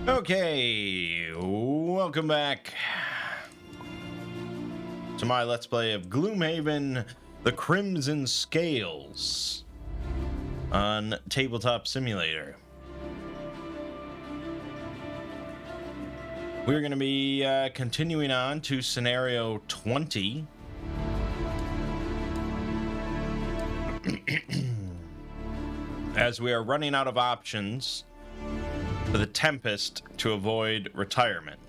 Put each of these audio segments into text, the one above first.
Okay, welcome back to my Let's Play of Gloomhaven, the Crimson Scales on Tabletop Simulator. We're going to be continuing on to Scenario 20. As we are running out of options for the Tempest to avoid retirement.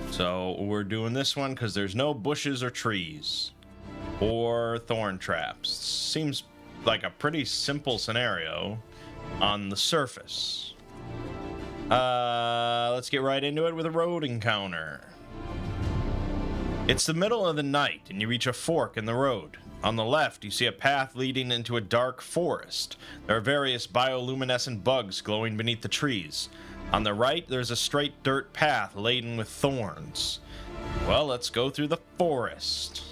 So we're doing this one because there's no bushes or trees or thorn traps. Seems like a pretty simple scenario on the surface. Let's get right into it with a road encounter. It's the middle of the night and you reach a fork in the road. On the left, you see a path leading into a dark forest. There are various bioluminescent bugs glowing beneath the trees. On the right, there's a straight dirt path laden with thorns. Well, let's go through the forest.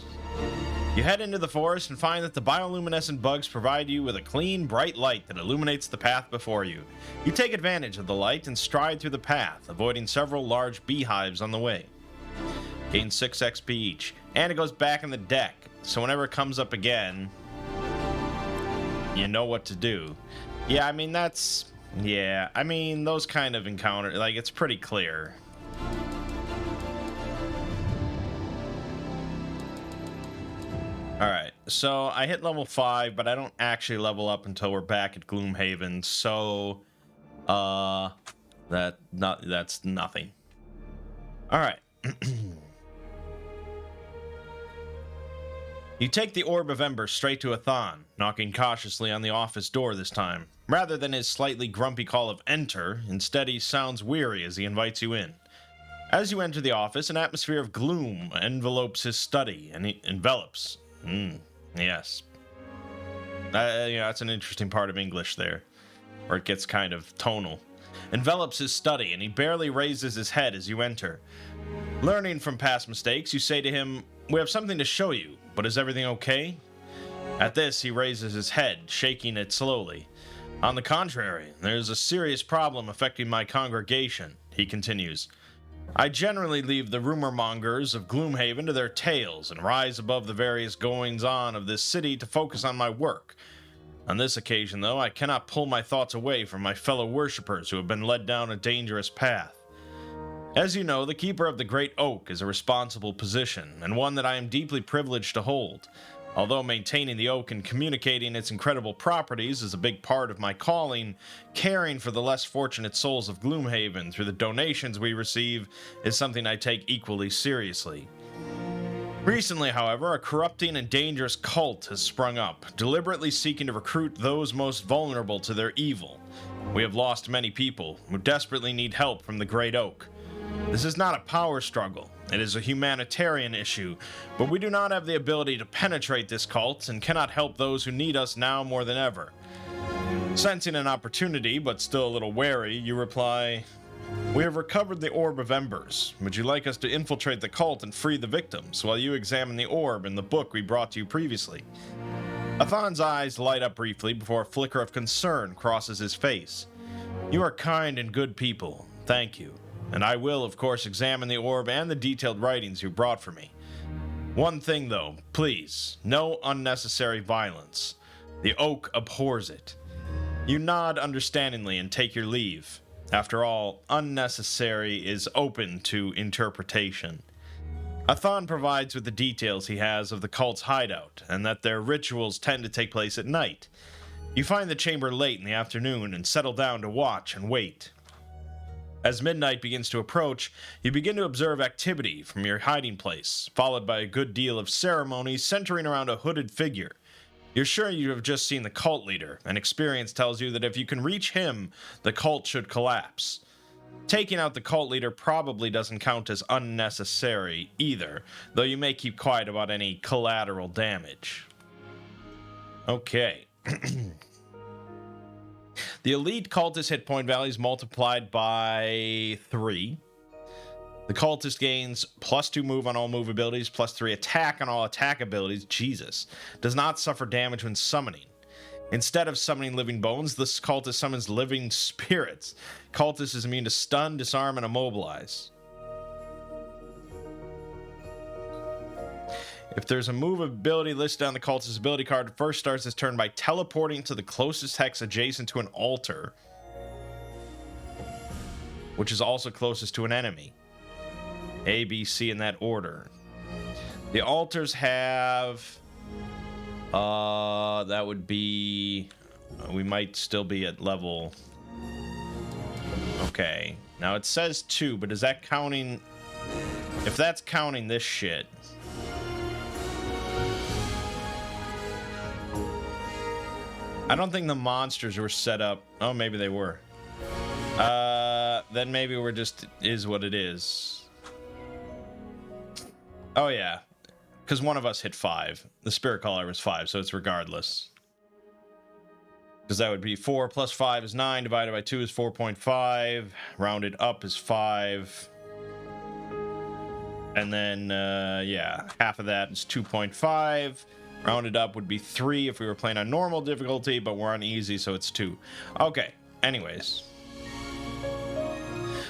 You head into the forest and find that the bioluminescent bugs provide you with a clean, bright light that illuminates the path before you. You take advantage of the light and stride through the path, avoiding several large beehives on the way. Gain 6 XP each, and it goes back in the deck, so whenever it comes up again, you know what to do. Yeah, I mean, those kind of encounters, like, it's pretty clear. Alright, so I hit level 5, but I don't actually level up until we're back at Gloomhaven, so, that's nothing. Alright. You take the Orb of Ember straight to Athan, knocking cautiously on the office door this time. Rather than his slightly grumpy call of enter, instead he sounds weary as he invites you in. As you enter the office, an atmosphere of gloom envelopes his study, and he envelops. Yes. That's an interesting part of English there, where it gets kind of tonal. Envelops his study, and he barely raises his head as you enter. Learning from past mistakes, you say to him, "We have something to show you, but is everything okay?" At this, he raises his head, shaking it slowly. "On the contrary, there's a serious problem affecting my congregation," he continues. "I generally leave the rumor mongers of Gloomhaven to their tales and rise above the various goings-on of this city to focus on my work. On this occasion, though, I cannot pull my thoughts away from my fellow worshippers who have been led down a dangerous path. As you know, the Keeper of the Great Oak is a responsible position, and one that I am deeply privileged to hold. Although maintaining the oak and communicating its incredible properties is a big part of my calling, caring for the less fortunate souls of Gloomhaven through the donations we receive is something I take equally seriously. Recently, however, a corrupting and dangerous cult has sprung up, deliberately seeking to recruit those most vulnerable to their evil. We have lost many people who desperately need help from the Great Oak. This is not a power struggle, it is a humanitarian issue, but we do not have the ability to penetrate this cult and cannot help those who need us now more than ever." Sensing an opportunity, but still a little wary, you reply, "We have recovered the Orb of Embers. Would you like us to infiltrate the cult and free the victims, while you examine the orb and the book we brought to you previously?" Athan's eyes light up briefly before a flicker of concern crosses his face. "You are kind and good people, thank you. And I will, of course, examine the orb and the detailed writings you brought for me. One thing, though, please, no unnecessary violence. The oak abhors it." You nod understandingly and take your leave. After all, unnecessary is open to interpretation. Athan provides with the details he has of the cult's hideout, and that their rituals tend to take place at night. You find the chamber late in the afternoon and settle down to watch and wait. As midnight begins to approach, you begin to observe activity from your hiding place, followed by a good deal of ceremony centering around a hooded figure. You're sure you have just seen the cult leader, and experience tells you that if you can reach him, the cult should collapse. Taking out the cult leader probably doesn't count as unnecessary either, though you may keep quiet about any collateral damage. Okay. The elite cultist hit point value is multiplied by 3. The cultist gains +2 move on all move abilities, +3 attack on all attack abilities. Jesus. Does not suffer damage when summoning. Instead of summoning living bones, this cultist summons living spirits. Cultist is immune to stun, disarm, and immobilize. If there's a move ability listed on the cultist's ability card, it first starts its turn by teleporting to the closest hex adjacent to an altar, which is also closest to an enemy. A, B, C in that order. The altars have... that would be... we might still be at level... Okay. Now it says 2, but is that counting... If that's counting this shit... I don't think the monsters were set up... Oh, maybe they were. Then maybe we're just... is what it is. Oh, yeah. Because one of us hit 5. The spirit caller was 5, so it's regardless. Because that would be 4 plus 5 is 9, divided by 2 is 4.5, rounded up is 5. And then, yeah, half of that is 2.5. Rounded up would be 3 if we were playing on normal difficulty, but we're on easy, so it's 2. Okay, anyways.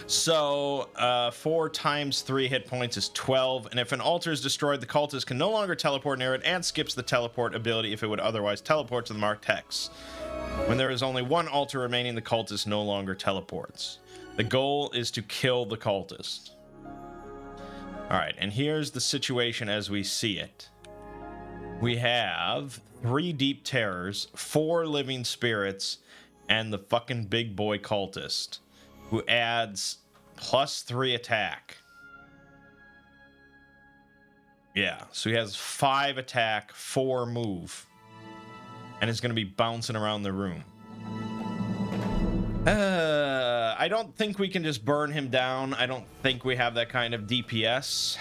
So, 4 times 3 hit points is 12, and if an altar is destroyed, the cultist can no longer teleport near it and skips the teleport ability if it would otherwise teleport to the marked hex. When there is only one altar remaining, the cultist no longer teleports. The goal is to kill the cultist. Alright, and here's the situation as we see it. We have 3 deep terrors, 4 living spirits, and the fucking big boy cultist, who adds +3 attack. Yeah, so he has 5 attack, 4 move, and is going to be bouncing around the room. I don't think we can just burn him down. I don't think we have that kind of DPS.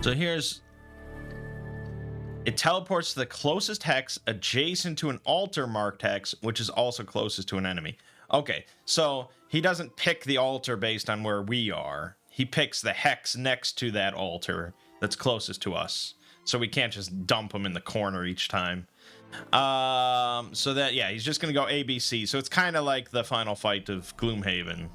So here's... It teleports to the closest hex adjacent to an altar marked hex, which is also closest to an enemy. Okay, so he doesn't pick the altar based on where we are. He picks the hex next to that altar that's closest to us. So we can't just dump him in the corner each time. So that, yeah, he's just going to go A, B, C. So it's kind of like the final fight of Gloomhaven.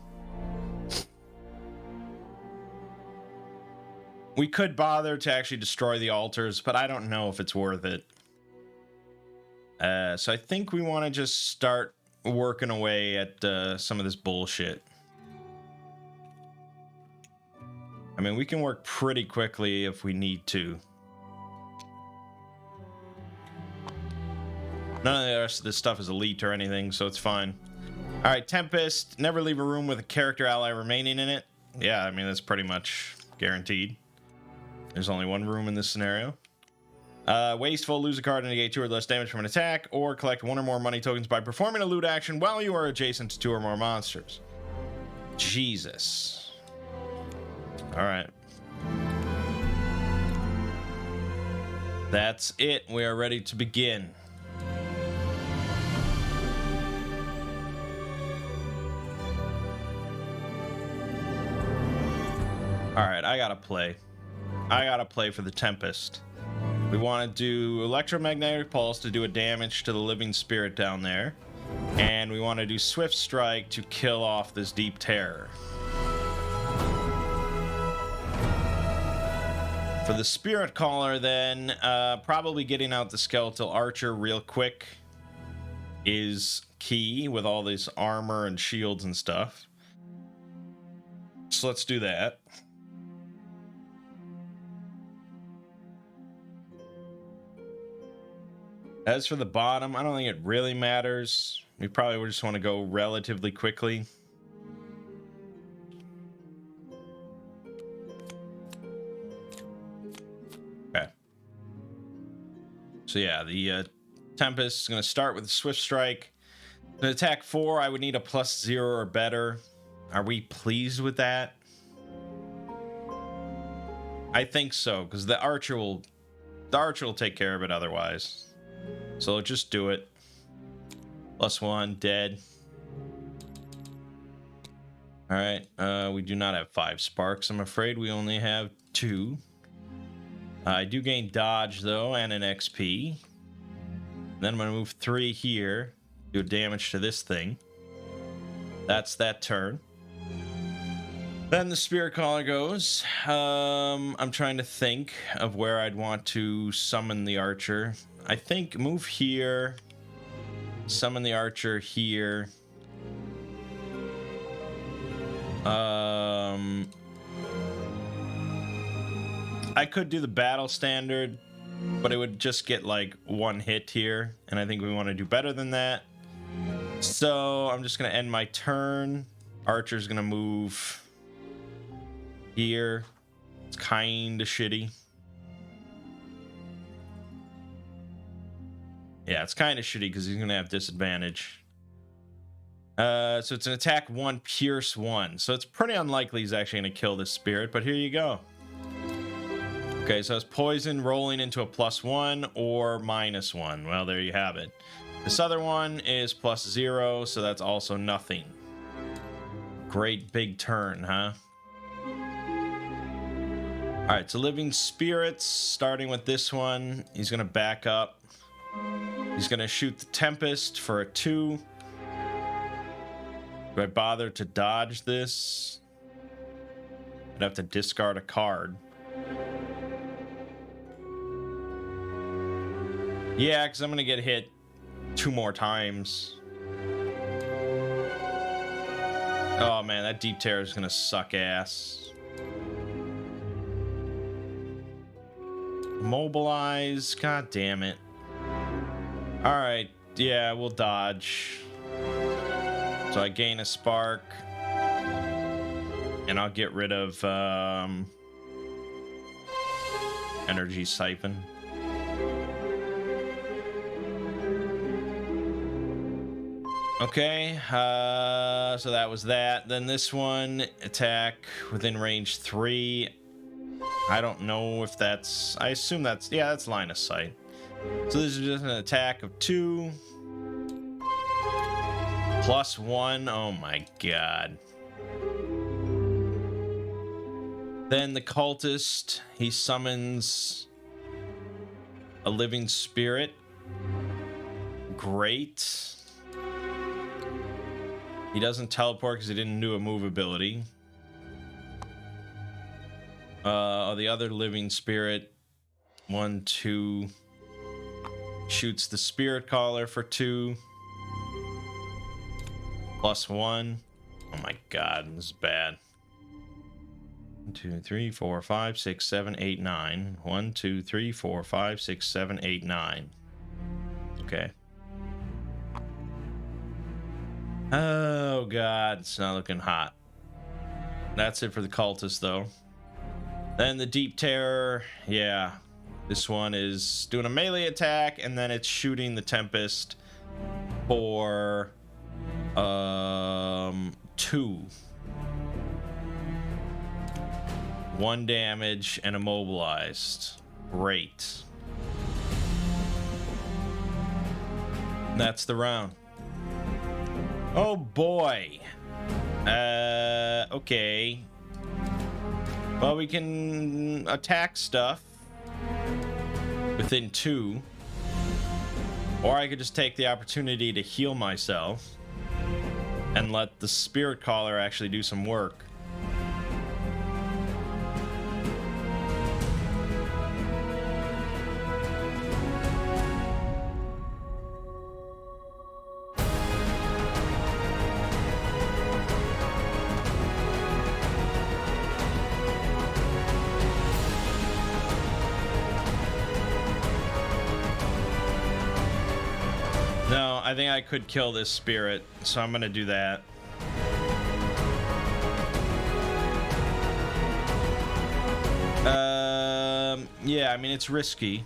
We could bother to actually destroy the altars, but I don't know if it's worth it. So I think we want to just start working away at some of this bullshit. I mean, we can work pretty quickly if we need to. None of the rest of this stuff is elite or anything, so it's fine. All right, Tempest. Never leave a room with a character ally remaining in it. Yeah, I mean, that's pretty much guaranteed. There's only one room in this scenario. Wasteful, lose a card and negate 2 or less damage from an attack, or collect 1 or more money tokens by performing a loot action while you are adjacent to 2 or more monsters. Jesus. Alright. That's it. We are ready to begin. Alright, I gotta play. I gotta play for the Tempest. We want to do Electromagnetic Pulse to do a damage to the living spirit down there. And we want to do Swift Strike to kill off this Deep Terror. For the Spirit Caller, then, probably getting out the Skeletal Archer real quick is key with all this armor and shields and stuff. So let's do that. As for the bottom, I don't think it really matters. We probably just want to go relatively quickly. Okay. So yeah, the Tempest is going to start with a Swift Strike. To attack 4, I would need a +0 or better. Are we pleased with that? I think so, because the Archer will take care of it otherwise. So just do it. +1, dead. Alright, we do not have 5 sparks, I'm afraid. We only have 2. I do gain dodge, though, and an XP. Then I'm going to move 3 here. Do damage to this thing. That's that turn. Then the Spirit Caller goes. I'm trying to think of where I'd want to summon the Archer. I think move here. Summon the Archer here. I could do the battle standard, but it would just get like 1 hit here, and I think we want to do better than that. So I'm just going to end my turn. Archer's going to move here. It's kind of shitty. Yeah, it's kind of shitty because he's going to have disadvantage. So it's an attack 1, pierce 1. So it's pretty unlikely he's actually going to kill this spirit, but here you go. Okay, so it's poison rolling into a +1 or -1. Well, there you have it. This other one is +0, so that's also nothing. Great big turn, huh? Alright, so living spirits, starting with this one. He's going to back up. He's going to shoot the Tempest for a 2. Do I bother to dodge this? I'd have to discard a card. Yeah, because I'm going to get hit 2 more times. Oh man, that Deep Terror is going to suck ass. Mobilize. God damn it. Alright, yeah, we'll dodge. So I gain a spark. And I'll get rid of energy siphon. Okay, so that was that. Then this one, attack within range 3. I don't know if that's... I assume that's... Yeah, that's line of sight. So this is just an attack of 2. +1. Oh my god. Then the cultist, he summons a living spirit. Great. He doesn't teleport because he didn't do a move ability. The other living spirit, 1, 2, shoots the Spirit Caller for 2. +1. Oh my god, this is bad. 1, 2, 3, 4, 5, 6, 7, 8, 9. 1, 2, 3, 4, 5, 6, 7, 8, 9. Okay. Oh god, it's not looking hot. That's it for the cultist though. Then the Deep Terror, yeah. This one is doing a melee attack and then it's shooting the Tempest for 2. 1 damage and immobilized. Great. That's the round. Oh boy. Okay. Well, we can attack stuff within 2. Or I could just take the opportunity to heal myself and let the Spirit Caller actually do some work. No, I think I could kill this spirit, so I'm gonna do that. Yeah, I mean, it's risky.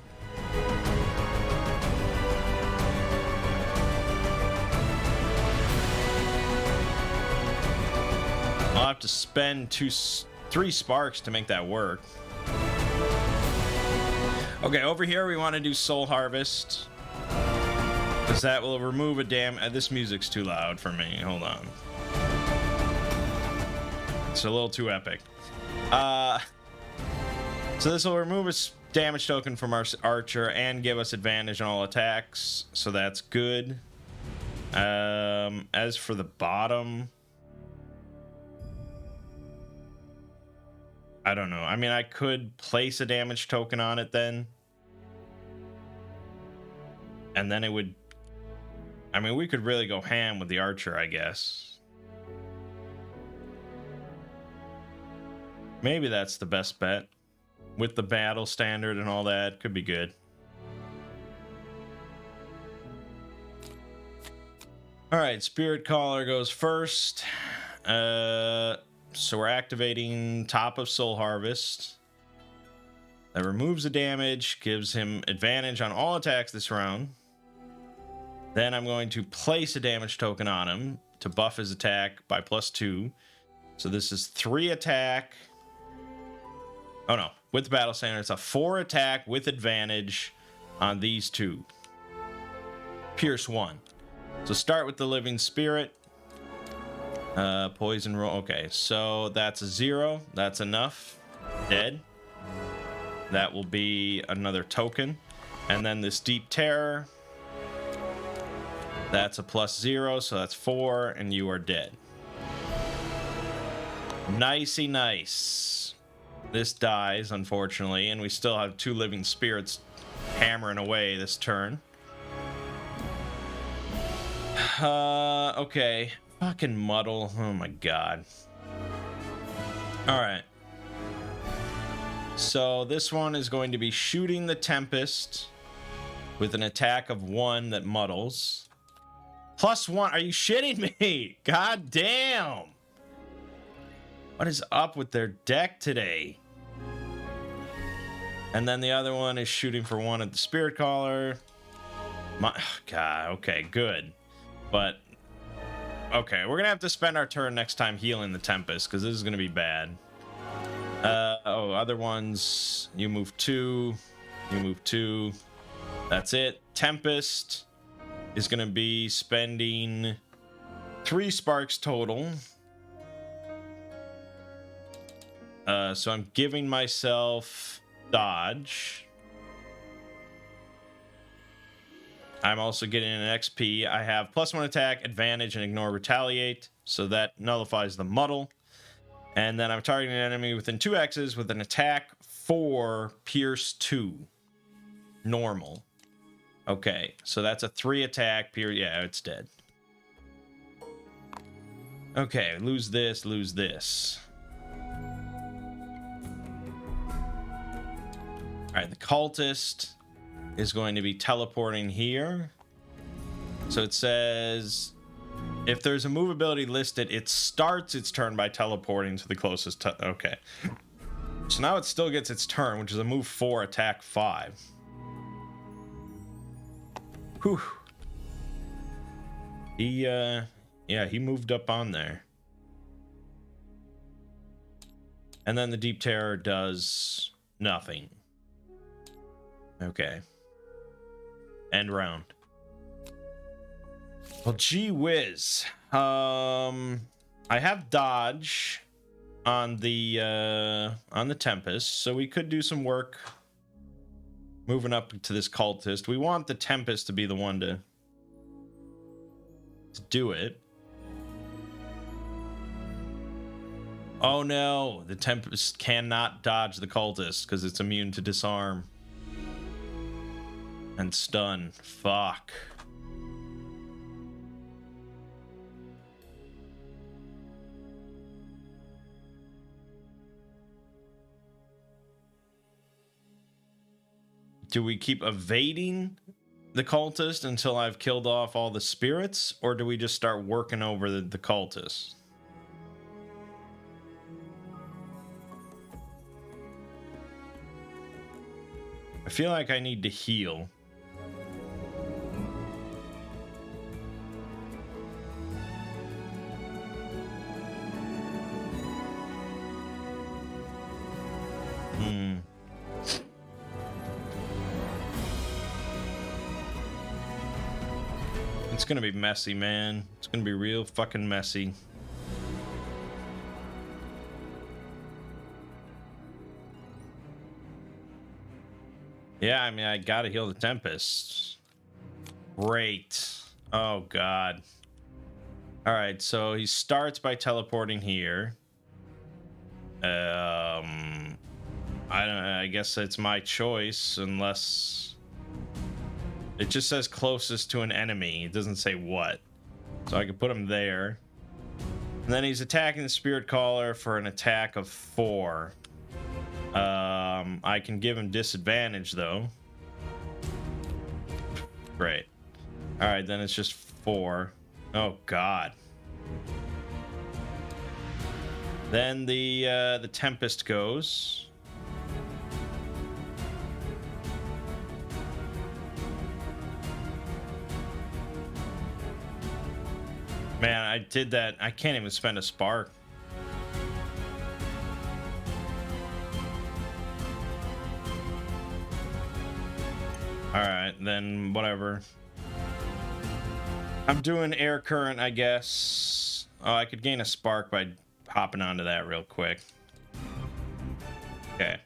I'll have to spend 3 sparks to make that work. Okay, over here we want to do Soul Harvest. Because that will remove a this music's too loud for me. Hold on. It's a little too epic. So this will remove a damage token from our archer and give us advantage on all attacks. So that's good. As for the bottom, I don't know. I mean, I could place a damage token on it then. And then it would... I mean, we could really go ham with the archer, I guess. Maybe that's the best bet. With the battle standard and all that, could be good. Alright, Spirit Caller goes first. So we're activating Top of Soul Harvest. That removes the damage, gives him advantage on all attacks this round. Then I'm going to place a damage token on him to buff his attack by +2. So this is 3 attack. Oh no, with the battle standard, it's a 4 attack with advantage on these 2. Pierce 1. So start with the Living Spirit. Poison roll. Okay, so that's a 0. That's enough. Dead. That will be another token. And then this Deep Terror. That's a +0, so that's 4, and you are dead. Nicey nice. This dies, unfortunately, and we still have 2 living spirits hammering away this turn. Okay. Fucking muddle. Oh my god. Alright. So this one is going to be shooting the Tempest with an attack of 1 that muddles. +1. Are you shitting me? God damn. What is up with their deck today? And then the other one is shooting for 1 at the Spirit Caller. God, okay, good. But, okay, we're going to have to spend our turn next time healing the Tempest, because this is going to be bad. Other ones, you move 2, you move 2. That's it. Tempest is going to be spending 3 sparks total. So I'm giving myself dodge. I'm also getting an XP. I have +1 attack, advantage, and ignore retaliate. So that nullifies the muddle. And then I'm targeting an enemy within 2 X's with an attack 4, pierce 2. Normal. Okay, so that's a 3 attack, yeah, it's dead. Okay, lose this, lose this. Alright, the Cultist is going to be teleporting here. So it says, if there's a movability listed, it starts its turn by teleporting to the closest... Okay. So now it still gets its turn, which is a move 4, attack 5. Whew. Yeah, he moved up on there. And then the Deep Terror does nothing. Okay. End round. Well, gee whiz. I have dodge on the Tempest, so we could do some work moving up to this Cultist. We want the Tempest to be the one to do it. Oh no, the Tempest cannot dodge the Cultist because it's immune to disarm and stun. Fuck. Do we keep evading the Cultist until I've killed off all the spirits, or do we just start working over the Cultist? I feel like I need to heal. It's gonna be messy, man. It's gonna be real fucking messy. Yeah, I mean, I gotta heal the Tempest. Great. Oh, God. All right, so he starts by teleporting here. I guess it's my choice, unless it just says closest to an enemy. It doesn't say what. So I can put him there. And then he's attacking the Spirit Caller for an attack of 4. I can give him disadvantage though. Great. All right, then it's just 4. Oh God. Then the Tempest goes. Man, I did that. I can't even spend a spark. All right, then whatever. I'm doing air current, I guess. Oh, I could gain a spark by hopping onto that real quick. Okay.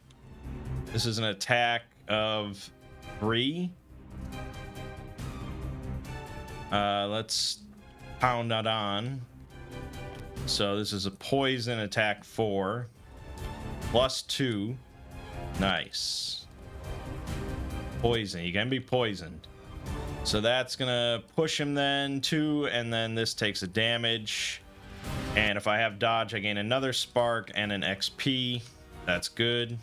This is an attack of 3. Let's pound that on. So this is a poison attack 4 plus 2. Nice. Poison. You can be poisoned. So that's gonna push him then 2, and then this takes a damage. And if I have dodge, I gain another spark and an XP. That's good.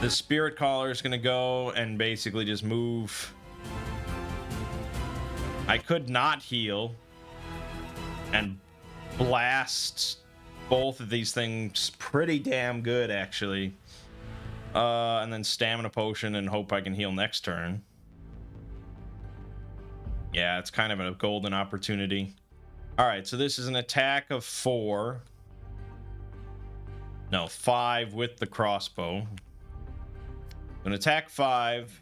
The Spirit Caller is gonna go and basically just move. I could not heal and blast both of these things pretty damn good, actually. And then Stamina Potion and hope I can heal next turn. Yeah, it's kind of a golden opportunity. All right, so this is an attack of 4. No, 5 with the crossbow. An attack 5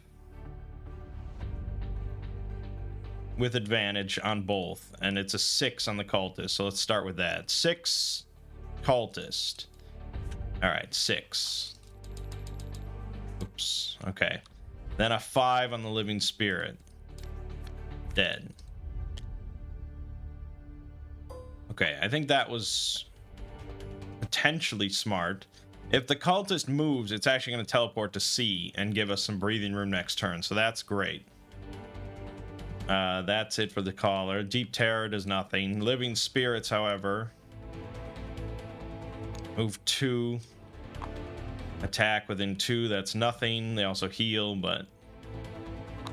with advantage on both, and it's a 6 on the cultist. So let's start with that. 6 cultist. All right, 6. Oops. Okay. Then a 5 on the living spirit. Dead. Okay, I think that was potentially smart. If the cultist moves, it's actually going to teleport to C and give us some breathing room next turn, so that's great. That's it for the caller. Deep Terror does nothing. Living Spirits, however, move 2. Attack within 2, that's nothing. They also heal, but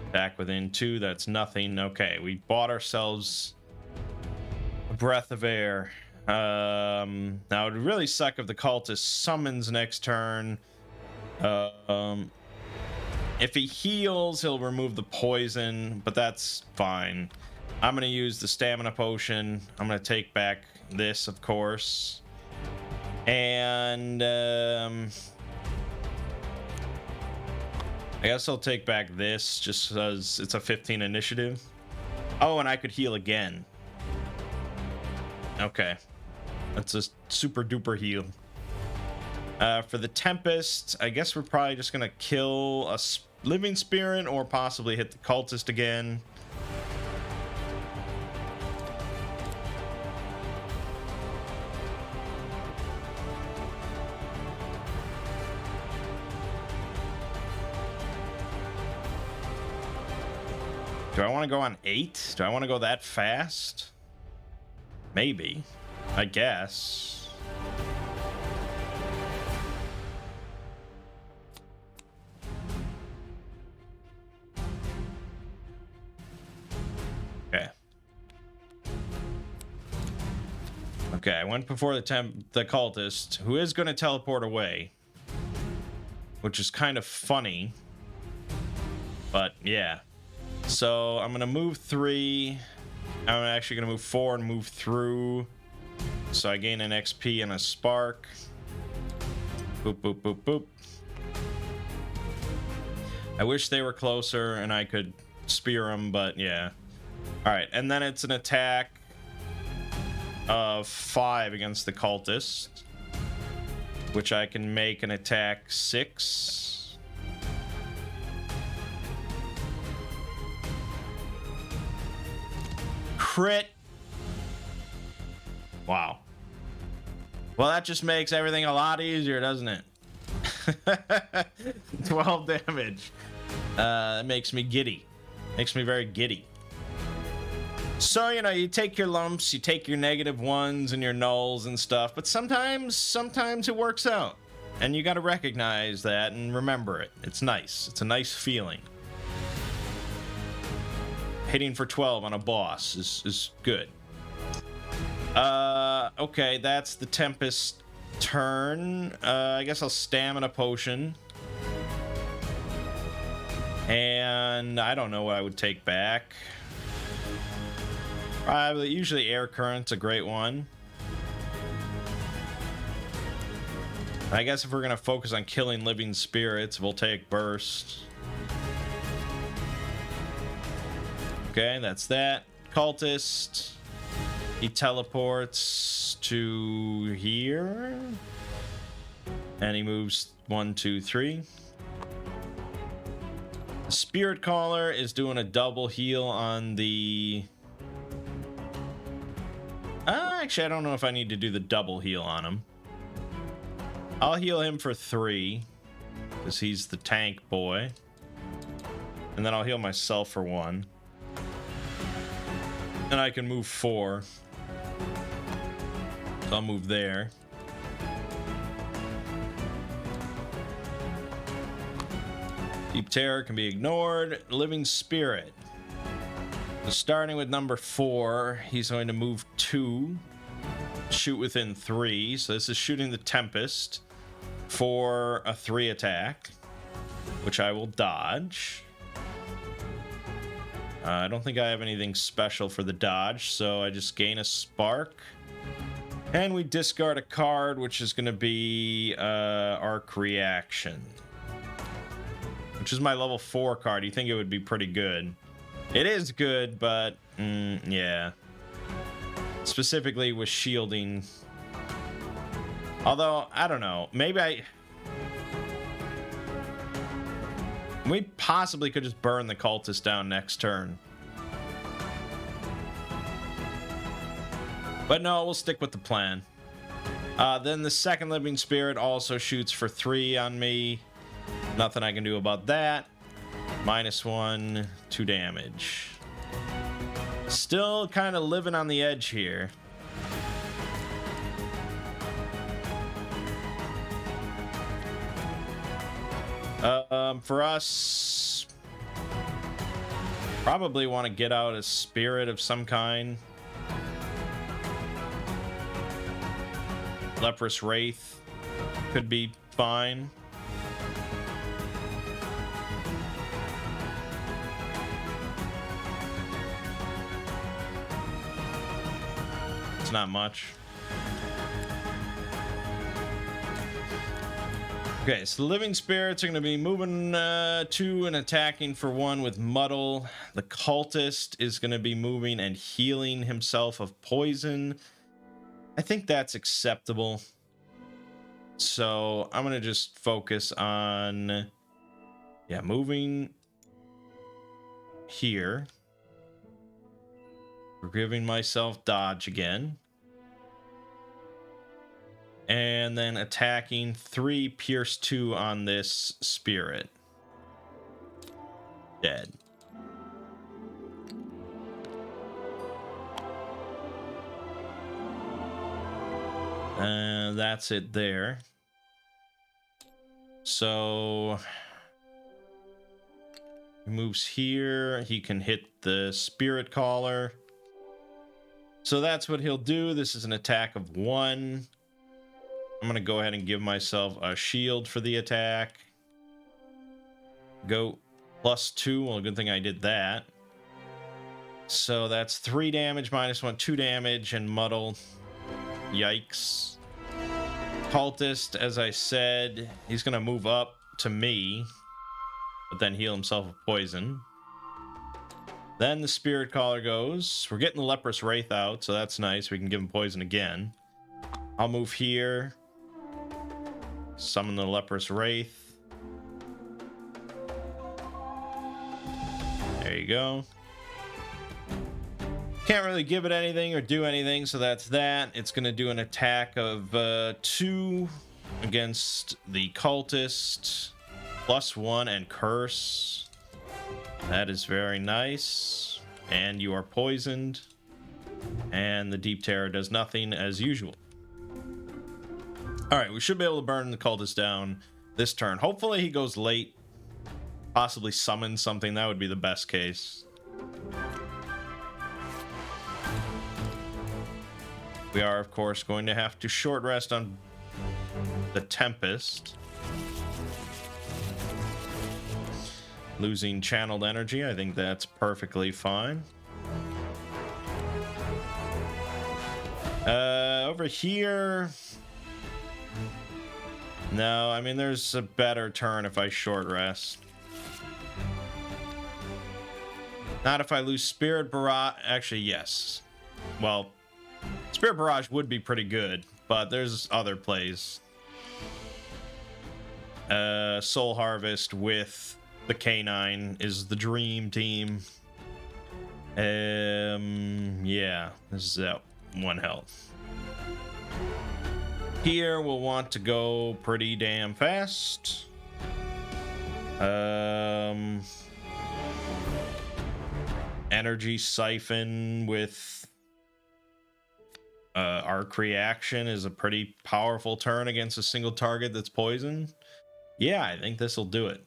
attack within 2, that's nothing. Okay, we bought ourselves a breath of air. Now it would really suck if the cultist summons next turn. If he heals, he'll remove the poison, but that's fine. I'm going to use the Stamina Potion. I'm going to take back this, of course. And I guess I'll take back this just because it's a 15 initiative. Oh, and I could heal again. Okay. That's a super duper heal. For the Tempest, I guess we're probably just going to kill a living spirit or possibly hit the cultist again. Do I want to go on 8? Do I want to go that fast? Maybe. I guess. Okay. Okay, I went before the cultist, who is going to teleport away, which is kind of funny. But yeah. So I'm going to move 3. I'm actually going to move 4 and move through. So I gain an XP and a spark. Boop, boop, boop, boop. I wish they were closer and I could spear him, but yeah. All right, and then it's an attack of 5 against the cultist, which I can make an attack 6. Crit. Wow. Well, that just makes everything a lot easier, doesn't it? 12 damage. That makes me giddy. Makes me very giddy. So, you know, you take your lumps, you take your -1s and your nulls and stuff, but sometimes it works out. And you got to recognize that and remember it. It's nice. It's a nice feeling. Hitting for 12 on a boss is good. Okay, that's the Tempest turn. I guess I'll stamina potion. And I don't know what I would take back. Usually air current's a great one. I guess if we're gonna focus on killing living spirits, we'll take burst. Okay, that's that. Cultist. He teleports to here. And he moves 1, 2, 3. The Spirit Caller is doing a double heal on the... actually, I don't know if I need to do the double heal on him. I'll heal him for 3, because he's the tank boy. And then I'll heal myself for 1. And I can move 4. So I'll move there. Deep Terror can be ignored. Living Spirit. So starting with number 4, he's going to move 2. Shoot within 3. So this is shooting the Tempest for a 3 attack, which I will dodge. I don't think I have anything special for the dodge, so I just gain a spark. And we discard a card, which is going to be Arc Reaction, which is my level 4 card. You think it would be pretty good. It is good, but yeah. Specifically with shielding. Although, I don't know. Maybe we possibly could just burn the cultist down next turn. But no, we'll stick with the plan. Then the second living spirit also shoots for 3 on me. Nothing I can do about that. -1, 2 damage. Still kind of living on the edge here. For us, probably want to get out a spirit of some kind. Leprous Wraith could be fine. It's not much. Okay, so the living spirits are going to be moving 2 and attacking for 1 with Muddle. The cultist is going to be moving and healing himself of poison. I think that's acceptable. So I'm going to just focus on, moving here. Giving myself dodge again. And then attacking 3, pierce 2 on this spirit. Dead. That's it there. So he moves here. He can hit the Spirit Caller. So that's what he'll do. This is an attack of 1. I'm going to go ahead and give myself a shield for the attack. Go +2. Well, good thing I did that. So that's 3 damage, -1, 2 damage, and Muddle. Yikes. Cultist, as I said, he's going to move up to me, but then heal himself of poison. Then the Spirit Caller goes. We're getting the Leprous Wraith out, so that's nice. We can give him poison again. I'll move here. Summon the Leprous Wraith. There you go. Can't really give it anything or do anything, so that's that. It's going to do an attack of 2 against the Cultist. +1 and Curse. That is very nice. And you are poisoned. And the Deep Terror does nothing as usual. Alright, we should be able to burn the Cultist down this turn. Hopefully he goes late. Possibly summon something. That would be the best case. We are, of course, going to have to short rest on the Tempest. Losing channeled energy, I think that's perfectly fine. Over here... No, I mean, there's a better turn if I short rest. Not if I lose Spirit Barrage. Actually, yes. Well, Spirit Barrage would be pretty good, but there's other plays. Soul Harvest with the K9 is the dream team. Yeah, this is 1 health. Here we'll want to go pretty damn fast. Energy Siphon with Arc Reaction is a pretty powerful turn against a single target that's poisoned. Yeah, I think this will do it.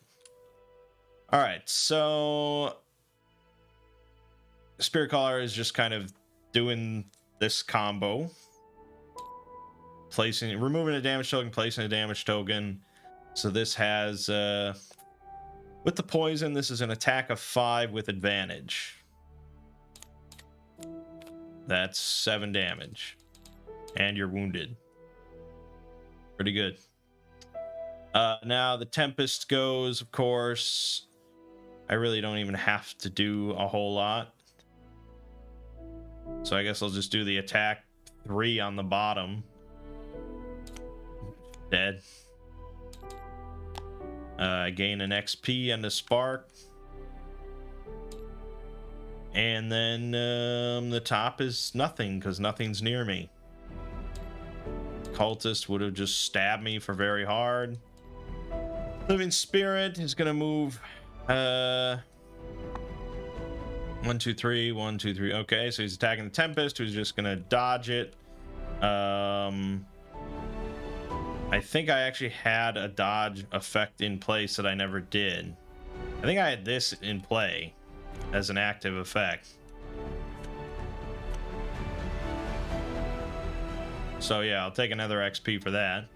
All right, so Spirit Caller is just kind of doing this combo. Removing a damage token, placing a damage token. So this has, with the poison, this is an attack of 5 with advantage. That's 7 damage. And you're wounded. Pretty good. Now the Tempest goes, of course. I really don't even have to do a whole lot. So I guess I'll just do the attack 3 on the bottom. Dead. Gain an XP and a spark. And then the top is nothing because nothing's near me. Cultist would have just stabbed me for very hard. Living Spirit is going to move 1, 2, 3, 1, 2, 3. Okay, so he's attacking the Tempest, who's just going to dodge it. I think I actually had a dodge effect in place that I never did. I think I had this in play as an active effect. So yeah, I'll take another XP for that.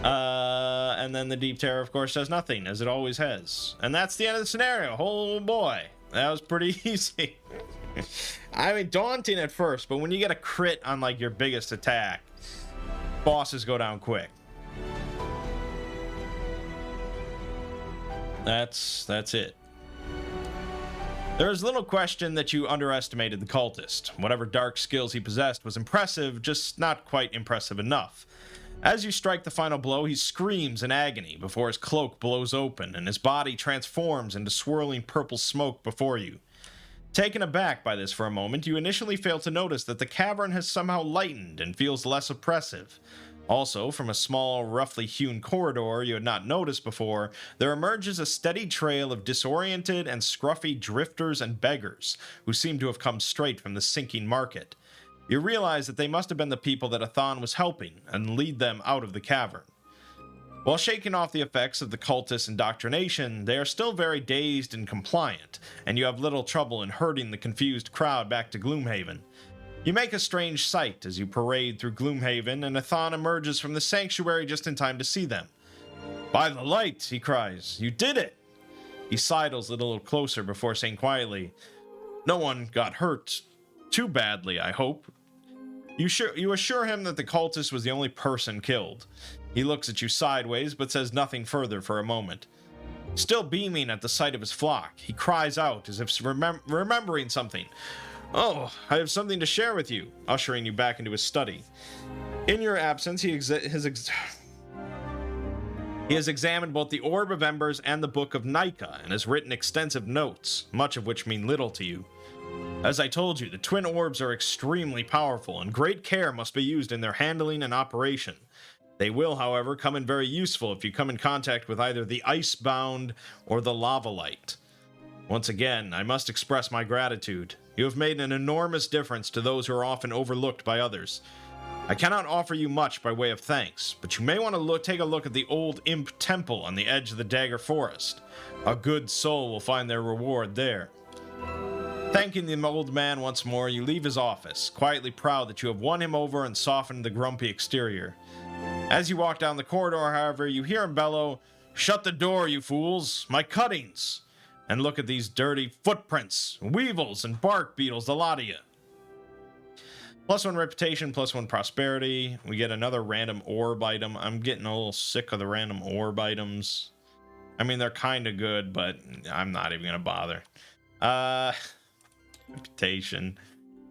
And then the Deep Terror, of course, does nothing, as it always has. And that's the end of the scenario. Oh boy, that was pretty easy. I mean, daunting at first, but when you get a crit on like your biggest attack, bosses go down quick. That's it. There is little question that you underestimated the Cultist. Whatever dark skills he possessed was impressive, just not quite impressive enough. As you strike the final blow, he screams in agony before his cloak blows open and his body transforms into swirling purple smoke before you. Taken aback by this for a moment, you initially fail to notice that the cavern has somehow lightened and feels less oppressive. Also, from a small, roughly hewn corridor you had not noticed before, there emerges a steady trail of disoriented and scruffy drifters and beggars, who seem to have come straight from the sinking market. You realize that they must have been the people that Athan was helping, and lead them out of the cavern. While shaking off the effects of the cultist indoctrination, they are still very dazed and compliant, and you have little trouble in herding the confused crowd back to Gloomhaven. You make a strange sight as you parade through Gloomhaven, and Athan emerges from the sanctuary just in time to see them. "By the light," he cries, "you did it!" He sidles a little closer before saying quietly, "No one got hurt too badly, I hope." You assure him that the cultist was the only person killed. He looks at you sideways, but says nothing further for a moment. Still beaming at the sight of his flock, he cries out as if remembering something. Oh, I have something to share with you, ushering you back into his study. In your absence, he has examined both the Orb of Embers and the Book of Nika, and has written extensive notes, much of which mean little to you. As I told you, the twin orbs are extremely powerful, and great care must be used in their handling and operation. They will, however, come in very useful if you come in contact with either the Icebound or the Lava Light. Once again, I must express my gratitude. You have made an enormous difference to those who are often overlooked by others. I cannot offer you much by way of thanks, but you may want to take a look at the old Imp Temple on the edge of the Dagger Forest. A good soul will find their reward there. Thanking the old man once more, you leave his office, quietly proud that you have won him over and softened the grumpy exterior. As you walk down the corridor, however, you hear him bellow, "Shut the door, you fools! My cuttings! And look at these dirty footprints, weevils and bark beetles, the lot of you." +1 reputation, +1 prosperity. We get another random orb item. I'm getting a little sick of the random orb items. I mean, they're kind of good, but I'm not even going to bother. Reputation,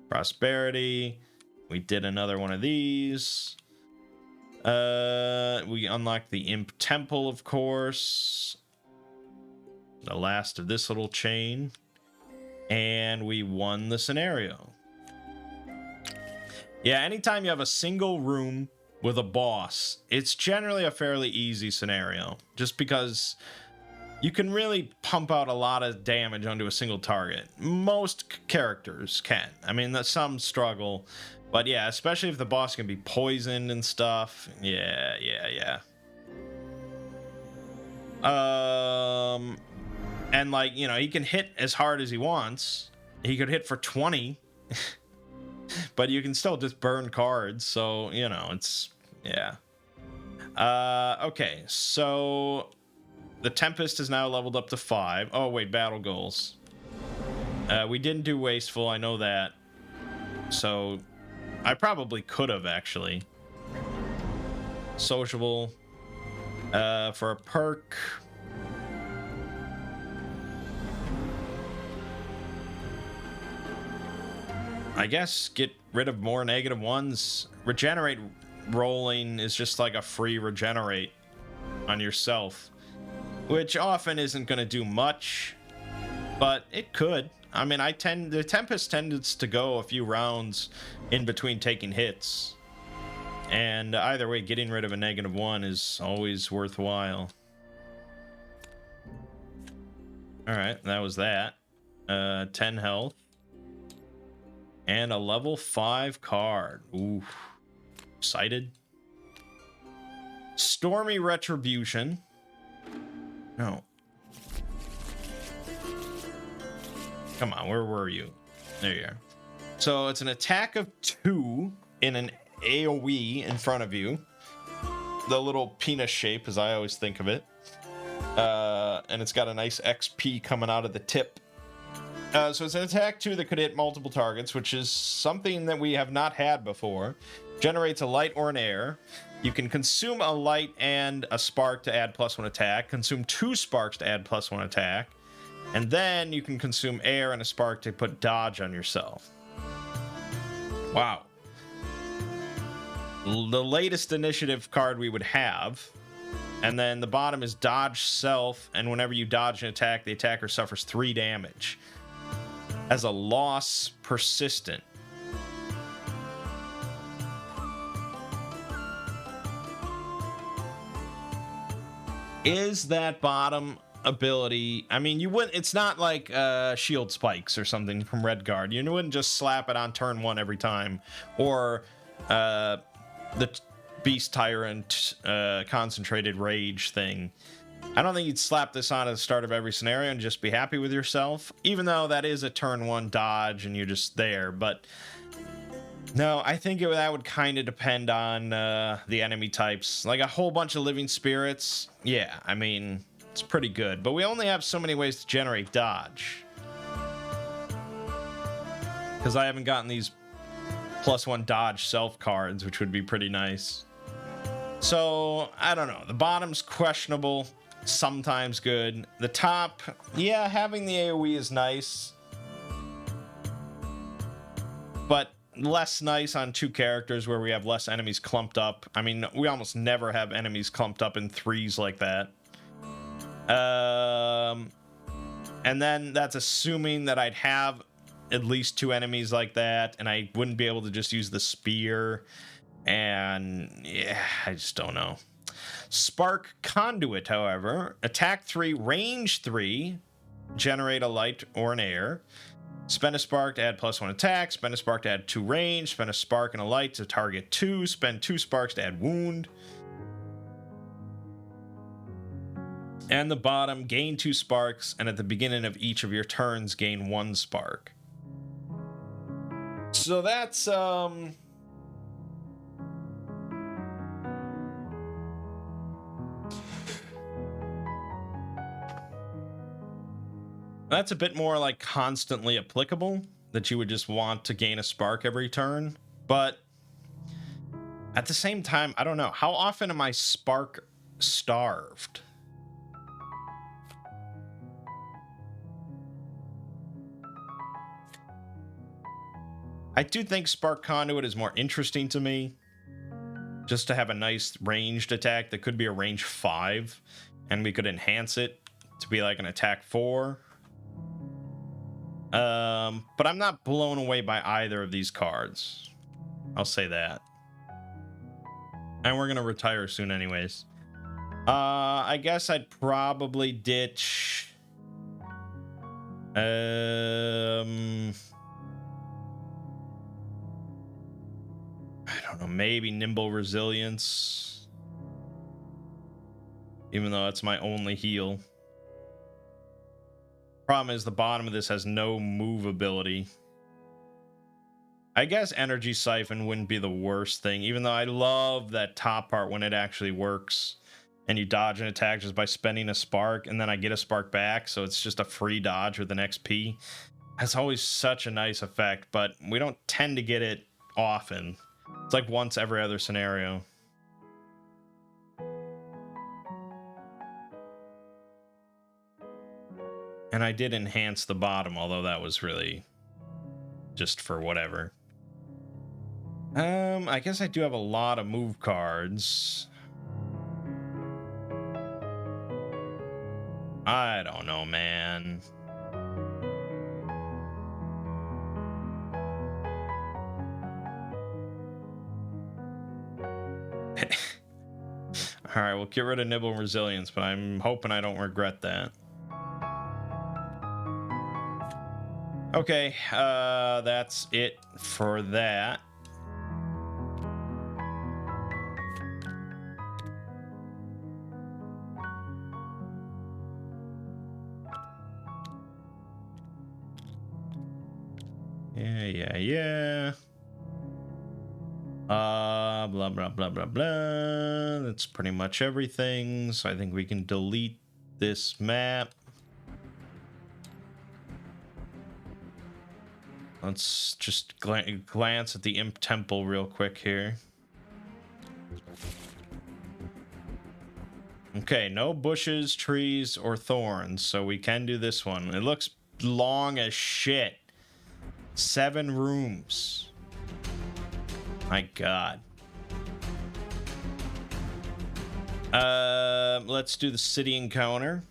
prosperity. We did another one of these. We unlocked the Imp Temple, of course. The last of this little chain. And we won the scenario. Yeah, anytime you have a single room with a boss, it's generally a fairly easy scenario. Just because you can really pump out a lot of damage onto a single target. Most characters can. I mean, some struggle. But yeah, especially if the boss can be poisoned and stuff. Yeah. And like, you know, he can hit as hard as he wants. He could hit for 20. But you can still just burn cards. So, you know, it's, yeah. Okay, so the Tempest is now leveled up to 5. Oh, wait, battle goals. We didn't do Wasteful, I know that. So I probably could have, actually. Sociable. For a perk. I guess get rid of more -1s. Regenerate rolling is just like a free regenerate on yourself, which often isn't going to do much, but it could. I mean, the Tempest tends to go a few rounds in between taking hits, and either way, getting rid of a -1 is always worthwhile. All right, that was that. 10 health. And a level 5 card. Ooh. Excited. Stormy Retribution. No. Come on, where were you? There you are. So it's an attack of 2 in an AoE in front of you. The little penis shape, as I always think of it. And it's got a nice XP coming out of the tip. So it's an attack 2 that could hit multiple targets, which is something that we have not had before. Generates a light or an air. You can consume a light and a spark to add +1 attack. Consume 2 sparks to add +1 attack. And then you can consume air and a spark to put dodge on yourself. Wow. The latest initiative card we would have. And then the bottom is dodge self. And whenever you dodge an attack, the attacker suffers 3 damage. As a loss persistent. Is that bottom ability, I mean, you wouldn't, it's not like shield spikes or something from Redguard. You wouldn't just slap it on turn 1 every time, or the Beast Tyrant concentrated rage thing. I don't think you'd slap this on at the start of every scenario and just be happy with yourself, even though that is a turn 1 dodge and you're just there. But no, I think that would kind of depend on the enemy types. Like a whole bunch of living spirits, yeah, I mean, it's pretty good. But we only have so many ways to generate dodge. Because I haven't gotten these +1 dodge self cards, which would be pretty nice. So, I don't know. The bottom's questionable. sometimes good. The top, yeah, having the AoE is nice, but less nice on 2 characters where we have less enemies clumped up. I mean, we almost never have enemies clumped up in 3s like that. And then that's assuming that I'd have at least 2 enemies like that, and I wouldn't be able to just use the spear. And yeah, I just don't know. Spark Conduit, however, attack 3, range 3, generate a light or an air. Spend a spark to add +1 attack, spend a spark to add 2 range, spend a spark and a light to target 2, spend 2 sparks to add wound. And the bottom, gain 2 sparks, and at the beginning of each of your turns, gain 1 spark. So that's, that's a bit more like constantly applicable, that you would just want to gain a spark every turn. But at the same time, I don't know. How often am I spark starved? I do think Spark Conduit is more interesting to me. Just to have a nice ranged attack that could be a range 5, and we could enhance it to be like an attack 4. But I'm not blown away by either of these cards. I'll say that. And we're gonna retire soon anyways. I guess I'd probably ditch... I don't know, maybe Nimble Resilience. Even though it's my only heal. Problem is the bottom of this has no move ability. I guess Energy Siphon wouldn't be the worst thing, even though I love that top part when it actually works. And you dodge an attack just by spending a spark, and then I get a spark back, so it's just a free dodge with an XP. That's always such a nice effect, but we don't tend to get it often. It's like once every other scenario. And I did enhance the bottom, although that was really just for whatever. I guess I do have a lot of move cards. I don't know, man. All right, we'll get rid of Nibble Resilience, but I'm hoping I don't regret that. Okay, that's it for that. Yeah. Blah, blah, blah, blah, blah. That's pretty much everything. So I think we can delete this map. Let's just glance at the Imp Temple real quick here. Okay, no bushes, trees, or thorns, so we can do this one. It looks long as shit. 7 rooms. My God. Let's do the city encounter.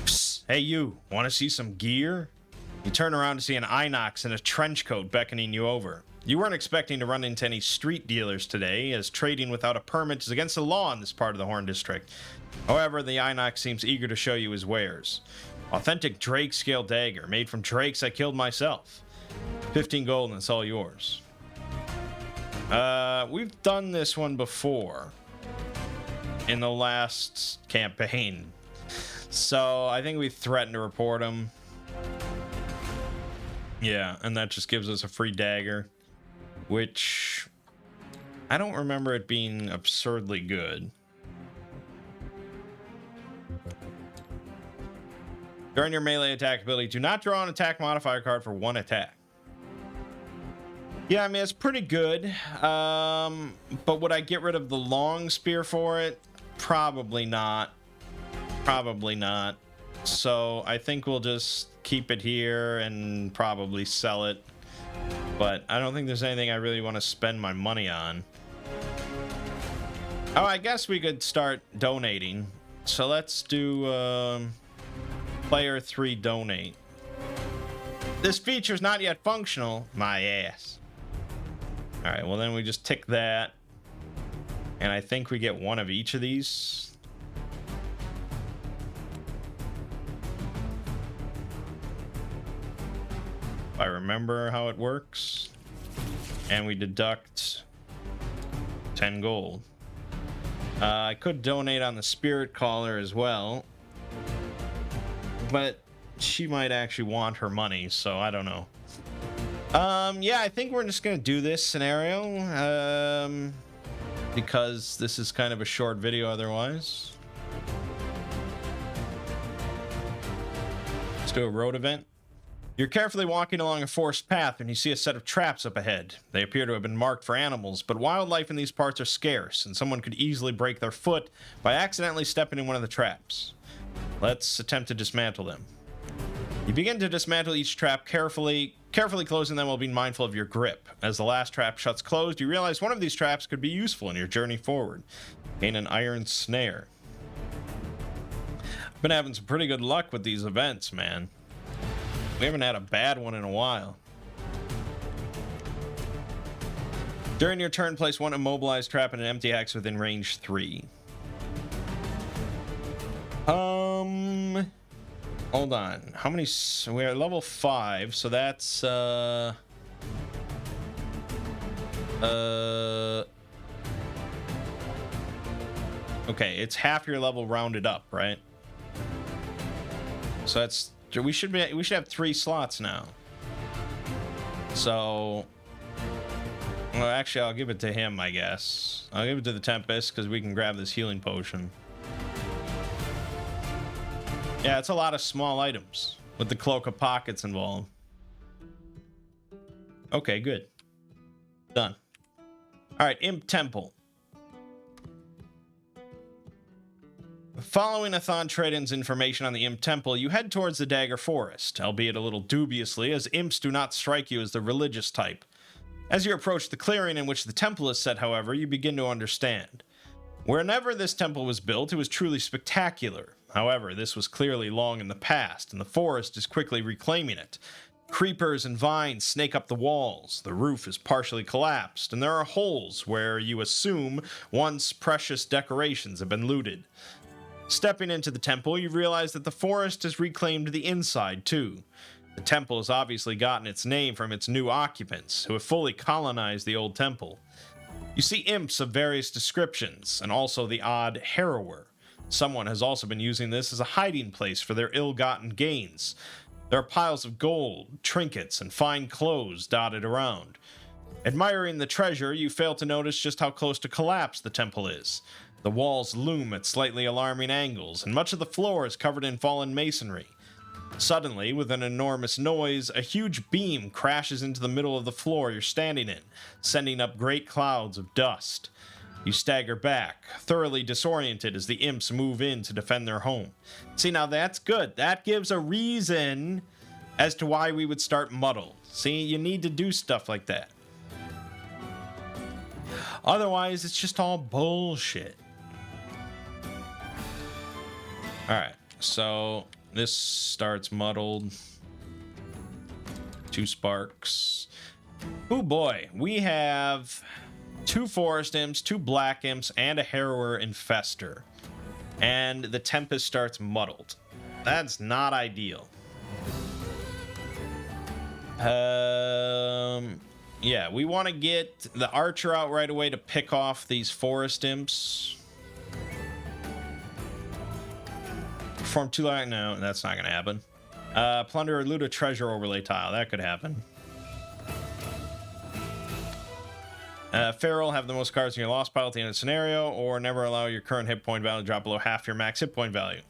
Psst, hey you, want to see some gear? You turn around to see an Inox in a trench coat beckoning you over. You weren't expecting to run into any street dealers today, as trading without a permit is against the law in this part of the Horn District. However, the Inox seems eager to show you his wares. Authentic Drake scale dagger, made from drakes I killed myself. 15 gold and it's all yours. We've done this one before in the last campaign. So I think we threatened to report him. Yeah, and that just gives us a free dagger, which I don't remember it being absurdly good. During your melee attack ability, do not draw an attack modifier card for 1 attack. Yeah, I mean, it's pretty good. But would I get rid of the long spear for it? Probably not. Probably not. So I think we'll just keep it here and probably sell it. But I don't think there's anything I really want to spend my money on. Oh, I guess we could start donating. So let's do player 3 donate. This feature's not yet functional. My ass. All right, well then we just tick that. And I think we get one of each of these. If I remember how it works. And we deduct 10 gold. I could donate on the Spirit Caller as well. But she might actually want her money, so I don't know. Yeah, I think we're just gonna do this scenario. Because this is kind of a short video otherwise. Let's do a road event. You're carefully walking along a forest path and you see a set of traps up ahead. They appear to have been marked for animals, but wildlife in these parts are scarce, and someone could easily break their foot by accidentally stepping in one of the traps. Let's attempt to dismantle them. You begin to dismantle each trap carefully closing them while being mindful of your grip. As the last trap shuts closed, you realize one of these traps could be useful in your journey forward. Gain an iron snare. I've been having some pretty good luck with these events, man. We haven't had a bad one in a while. During your turn, place one immobilized trap in an empty hex within range 3. Hold on. How many? We're at level 5, so that's okay, it's half your level rounded up, right? So that's we should have 3 slots now. So, well, actually, I'll give it to him, I guess. I'll give it to the Tempest because we can grab this healing potion. Yeah, it's a lot of small items with the Cloak of Pockets involved. Okay, good. Done. All right, Imp Temple. Following Athon Traden's information on the Imp Temple, you head towards the Dagger Forest, albeit a little dubiously, as imps do not strike you as the religious type. As you approach the clearing in which the temple is set, however, you begin to understand. Wherever this temple was built, it was truly spectacular. However, this was clearly long in the past, and the forest is quickly reclaiming it. Creepers and vines snake up the walls, the roof is partially collapsed, and there are holes where you assume once precious decorations have been looted. Stepping into the temple, you realize that the forest has reclaimed the inside, too. The temple has obviously gotten its name from its new occupants, who have fully colonized the old temple. You see imps of various descriptions, and also the odd harrower. Someone has also been using this as a hiding place for their ill-gotten gains. There are piles of gold, trinkets, and fine clothes dotted around. Admiring the treasure, you fail to notice just how close to collapse the temple is. The walls loom at slightly alarming angles, and much of the floor is covered in fallen masonry. Suddenly, with an enormous noise, a huge beam crashes into the middle of the floor you're standing in, sending up great clouds of dust. You stagger back, thoroughly disoriented as the imps move in to defend their home. See, now that's good. That gives a reason as to why we would start muddled. See, you need to do stuff like that. Otherwise, it's just all bullshit. Alright, so this starts muddled. 2 sparks. Oh boy, we have 2 forest imps, 2 black imps, and a harrower infester. And the Tempest starts muddled. That's not ideal. Yeah, we want to get the archer out right away to pick off these forest imps. Perform 2 light. No, that's not going to happen. Plunder or loot a treasure overlay tile. That could happen. Feral, have the most cards in your lost pile at the end of the scenario, or never allow your current hit point value to drop below half your max hit point value.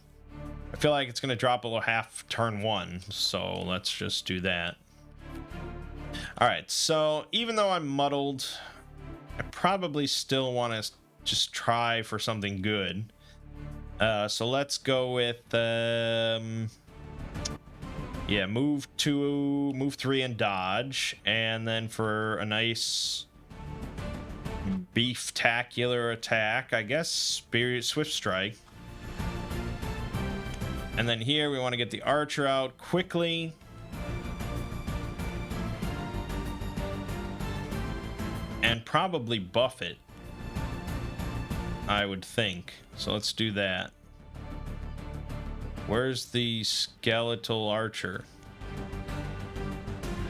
I feel like it's going to drop below half turn 1, so let's just do that. Alright, so even though I'm muddled, I probably still want to just try for something good. So let's go with yeah, move 3 and dodge, and then for a nice beef-tacular attack, I guess Swift Strike. And then here we want to get the archer out quickly. And probably buff it, I would think. So let's do that. Where's the skeletal archer?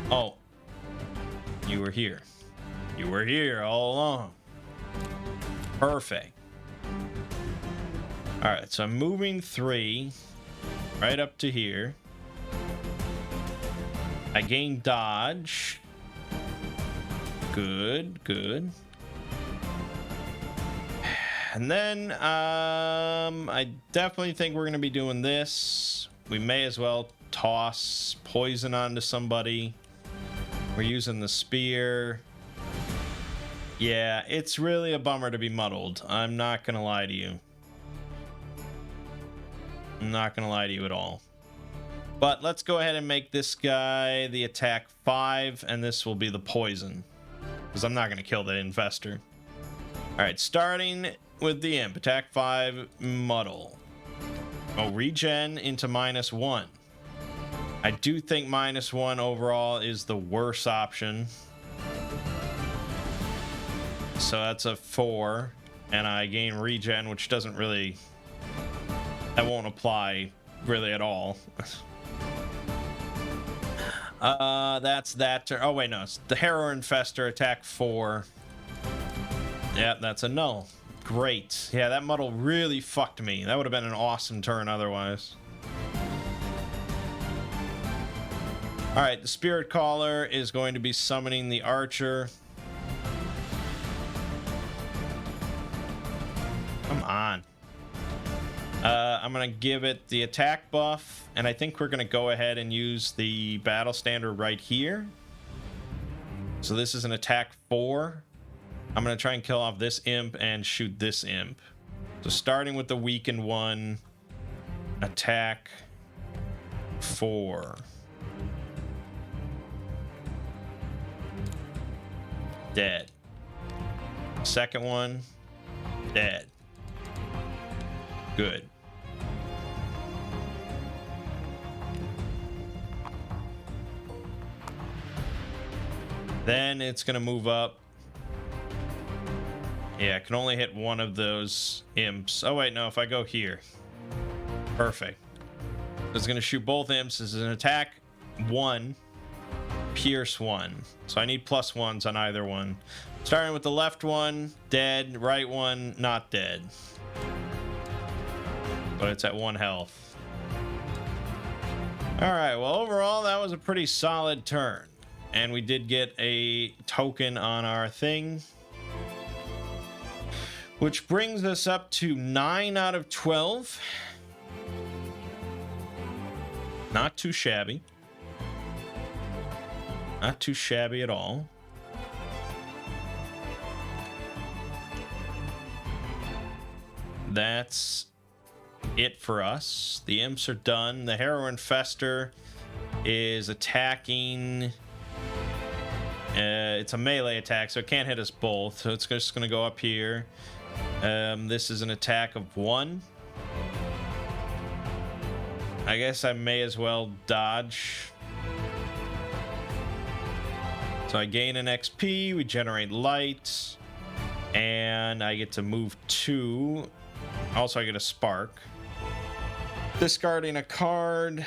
Oh, you were here. You were here all along. Perfect. All right, so I'm moving 3 right up to here. I gain dodge. Good, good. And then I definitely think we're going to be doing this. We may as well toss poison onto somebody. We're using the spear. Yeah, it's really a bummer to be muddled. I'm not going to lie to you. I'm not going to lie to you at all. But let's go ahead and make this guy the attack 5, and this will be the poison. Because I'm not going to kill the infestor. Alright, starting with the imp. Attack 5, muddle. Oh, regen into -1. I do think -1 overall is the worst option. So that's a 4. And I gain regen, which doesn't really... That won't apply really at all. That's that. Oh, wait, no. It's the Harrow Infestor, attack 4. Yeah, that's a null. Great. Yeah, that muddle really fucked me. That would have been an awesome turn otherwise. All right, the Spirit Caller is going to be summoning the Archer. Come on. I'm going to give it the attack buff, and I think we're going to go ahead and use the battle standard right here. So this is an attack 4. I'm going to try and kill off this imp and shoot this imp. So starting with the weakened one, attack 4. Dead. Second one, dead. Good. Then it's going to move up. Yeah, I can only hit one of those imps. Oh, wait, no, if I go here. Perfect. It's going to shoot both imps. This is an attack 1, pierce 1. So I need +1s on either one. Starting with the left one, dead. Right one, not dead. But it's at 1 health. All right, well, overall, that was a pretty solid turn. And we did get a token on our thing, which brings us up to 9 out of 12. Not too shabby. Not too shabby at all. That's it for us. The imps are done. The Harrow Infestor is attacking. It's a melee attack, so it can't hit us both. So it's just going to go up here. This is an attack of 1. I guess I may as well dodge. So I gain an XP, we generate light, and I get to move 2. Also, I get a spark. Discarding a card.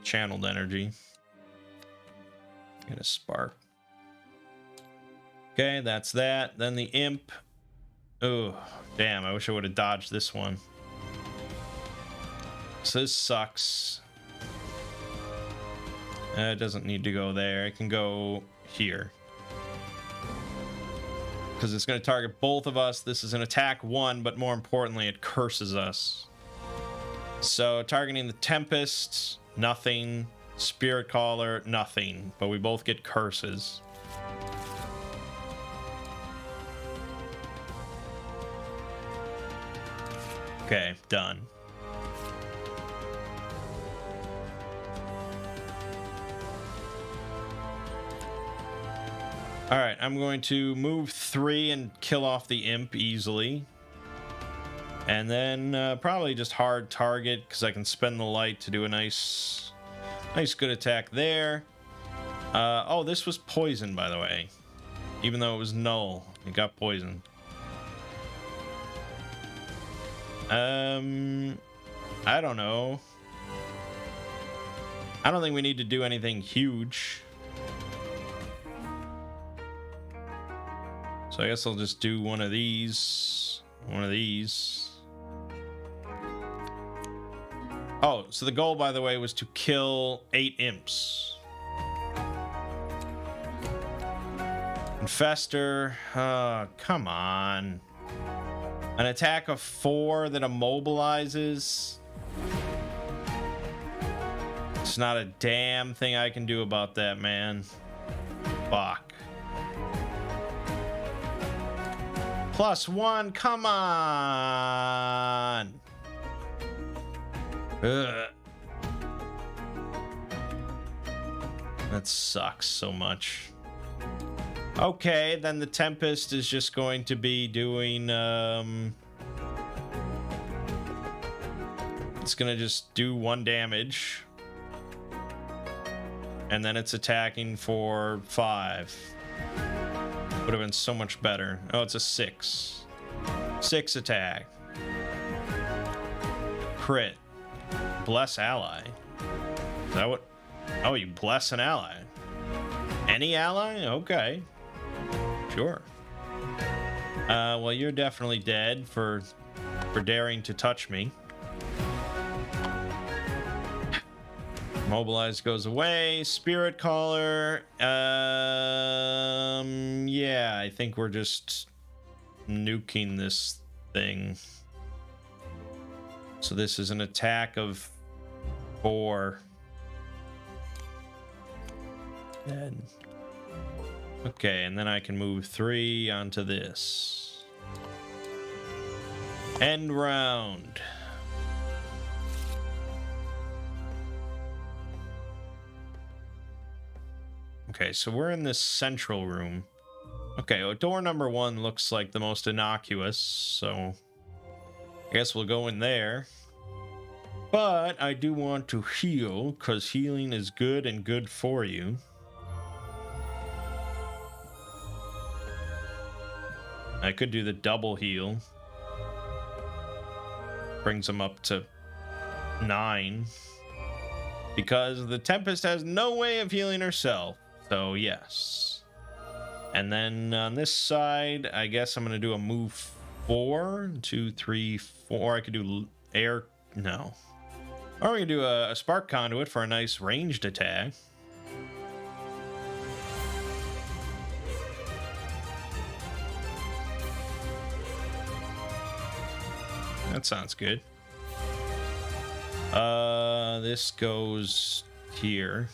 Channeled energy. Get a spark. Okay, that's that. Then the imp. Oh, damn. I wish I would have dodged this one. So this sucks. It doesn't need to go there. It can go here. Because it's going to target both of us. This is an attack 1, but more importantly, it curses us. So targeting the Tempest, nothing. Spirit Caller, nothing. But we both get curses. Okay, done. All right, I'm going to move 3 and kill off the imp easily. And then probably just hard target because I can spend the light to do a nice good attack there. Oh, this was poison, by the way. Even though it was null, it got poisoned. I don't know. I don't think we need to do anything huge. So I guess I'll just do one of these. One of these. Oh, so the goal, by the way, was to kill 8 imps. Infester. Come on. An attack of 4 that immobilizes. It's not a damn thing I can do about that, man. Fuck. +1, come on. Ugh. That sucks so much. Okay, then the Tempest is just going to be doing it's gonna just do 1 damage. And then it's attacking for 5. Would have been so much better. Oh, it's a 6. 6 attack. Crit. Bless ally. Is that what? Oh, you bless an ally. Any ally? Okay. Sure. Well, you're definitely dead for daring to touch me. Mobilize goes away. Spirit Caller. Yeah, I think we're just nuking this thing. So this is an attack of 4. Dead. Okay, and then I can move 3 onto this. End round. Okay, so we're in this central room. Okay, well, door number 1 looks like the most innocuous, so I guess we'll go in there. But I do want to heal, because healing is good and good for you. I could do the double heal. Brings them up to 9. Because the Tempest has no way of healing herself. So, yes. And then on this side, I guess I'm going to do a move 4. 2, 3, 4. I could do air. No. Or we can do a spark conduit for a nice ranged attack. That sounds good. This goes here.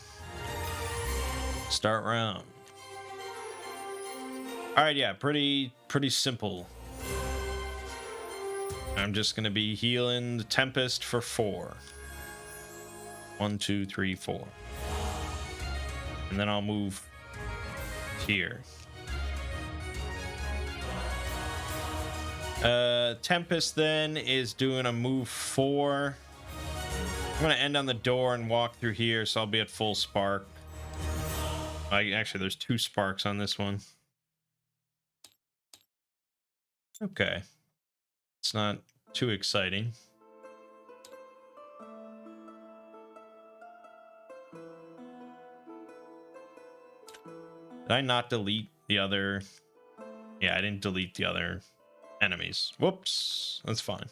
Start round. All right, yeah, pretty simple. I'm just gonna be healing the Tempest for 4. 1, 2, 3, 4. And then I'll move here. Tempest then is doing a move 4. I'm gonna end on the door and walk through here, so I'll be at full spark. Actually, there's 2 sparks on this one. Okay. It's not too exciting. Did I not delete the other? Yeah, I didn't delete the other enemies. Whoops. That's fine.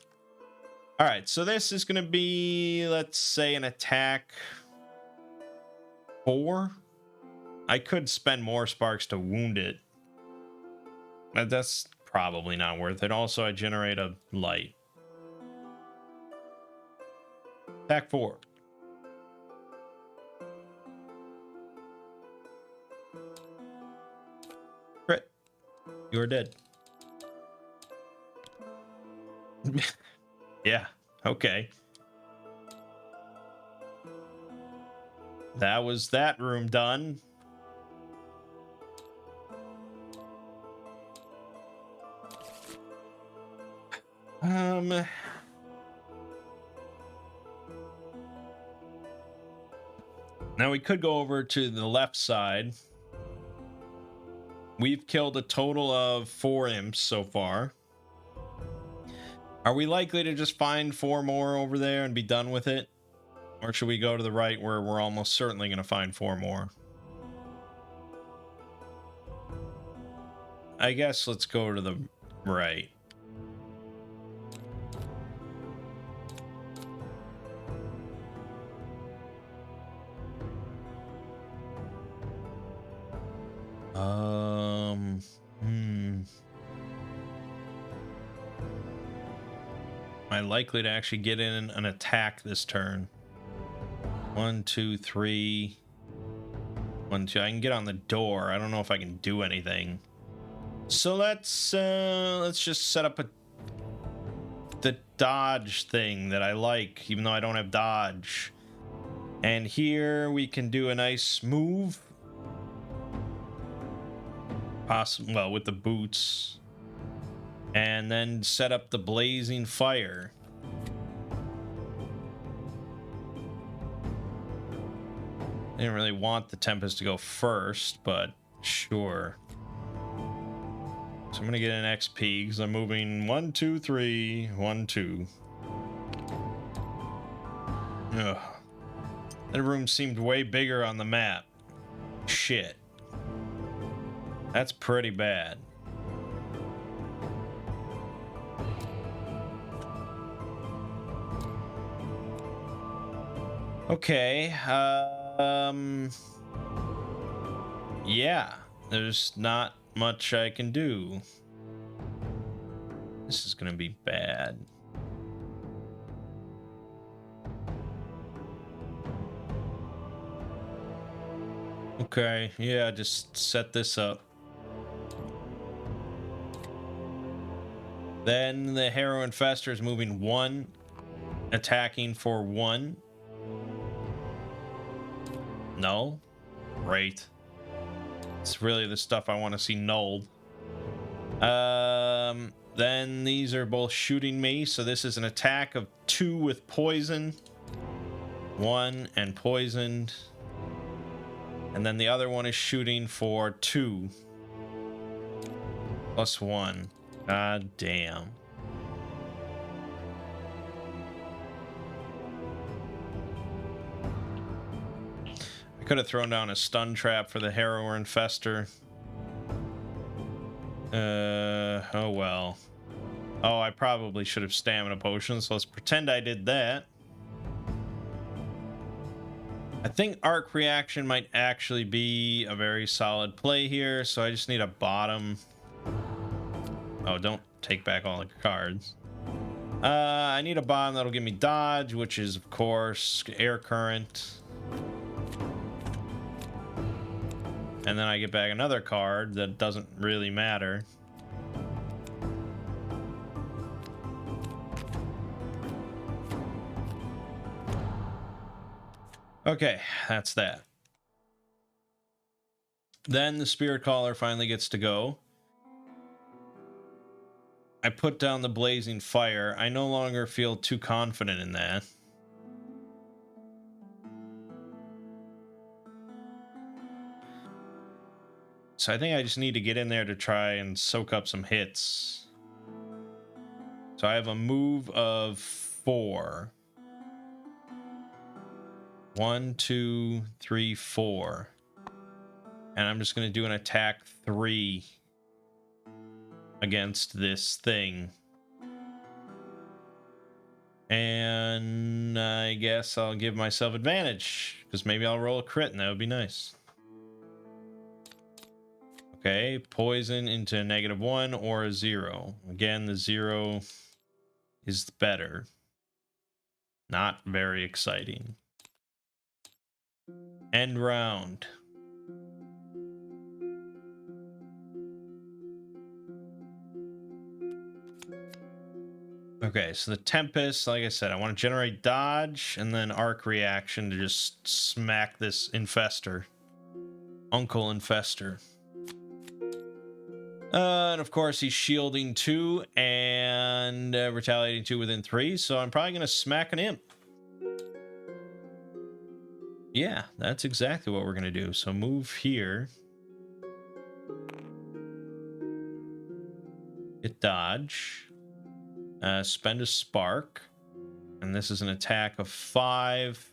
All right, so this is going to be, let's say, an attack 4. I could spend more sparks to wound it, but that's probably not worth it. Also, I generate a light. Attack 4. Crit. You are dead. Yeah, okay. That was that room done. Now we could go over to the left side. We've killed a total of 4 imps so far. Are we likely to just find 4 more over there and be done with it? Or should we go to the right where we're almost certainly going to find 4 more? I guess let's go to the right. Am I likely to actually get in an attack this turn? 1, 2, 3. 1, 2. I can get on the door. I don't know if I can do anything. So let's just set up the dodge thing that I like, even though I don't have dodge. And here we can do a nice move. Well, with the boots. And then set up the blazing fire. I didn't really want the Tempest to go first, but sure. So I'm gonna get an XP because I'm moving 1, 2, 3, 1, 2. Ugh. That room seemed way bigger on the map. Shit. That's pretty bad. Okay, yeah, there's not much I can do. This is gonna be bad. Okay, yeah, just set this up. Then the Harrow Infestor is moving 1, attacking for 1. No? Great. It's really the stuff I want to see nulled. Then these are both shooting me, so this is an attack of 2 with poison. 1 and poisoned. And then the other one is shooting for 2. Plus 1. God damn. I could have thrown down a stun trap for the Harrower Infestor. Oh well. Oh, I probably should have stamina potions, so let's pretend I did that. I think arc reaction might actually be a very solid play here, so I just need a bottom. Oh, don't take back all the cards. I need a bottom that'll give me dodge, which is of course air current. And then I get back another card that doesn't really matter. Okay, that's that. Then the Spirit Caller finally gets to go. I put down the Blazing Fire. I no longer feel too confident in that. So I think I just need to get in there to try and soak up some hits. So I have a move of 4. 1, 2, 3, 4. And I'm just going to do an attack 3 against this thing. And I guess I'll give myself advantage, because maybe I'll roll a crit and that would be nice. Okay, poison into -1 or a 0. Again, the 0 is better. Not very exciting. End round. Okay, so the Tempest, like I said, I want to generate dodge and then arc reaction to just smack this Infester. Uncle Infester. And of course, he's shielding 2 and retaliating 2 within 3, so I'm probably going to smack an Imp. Yeah, that's exactly what we're going to do. So move here. Get dodge. Spend a spark. And this is an attack of 5.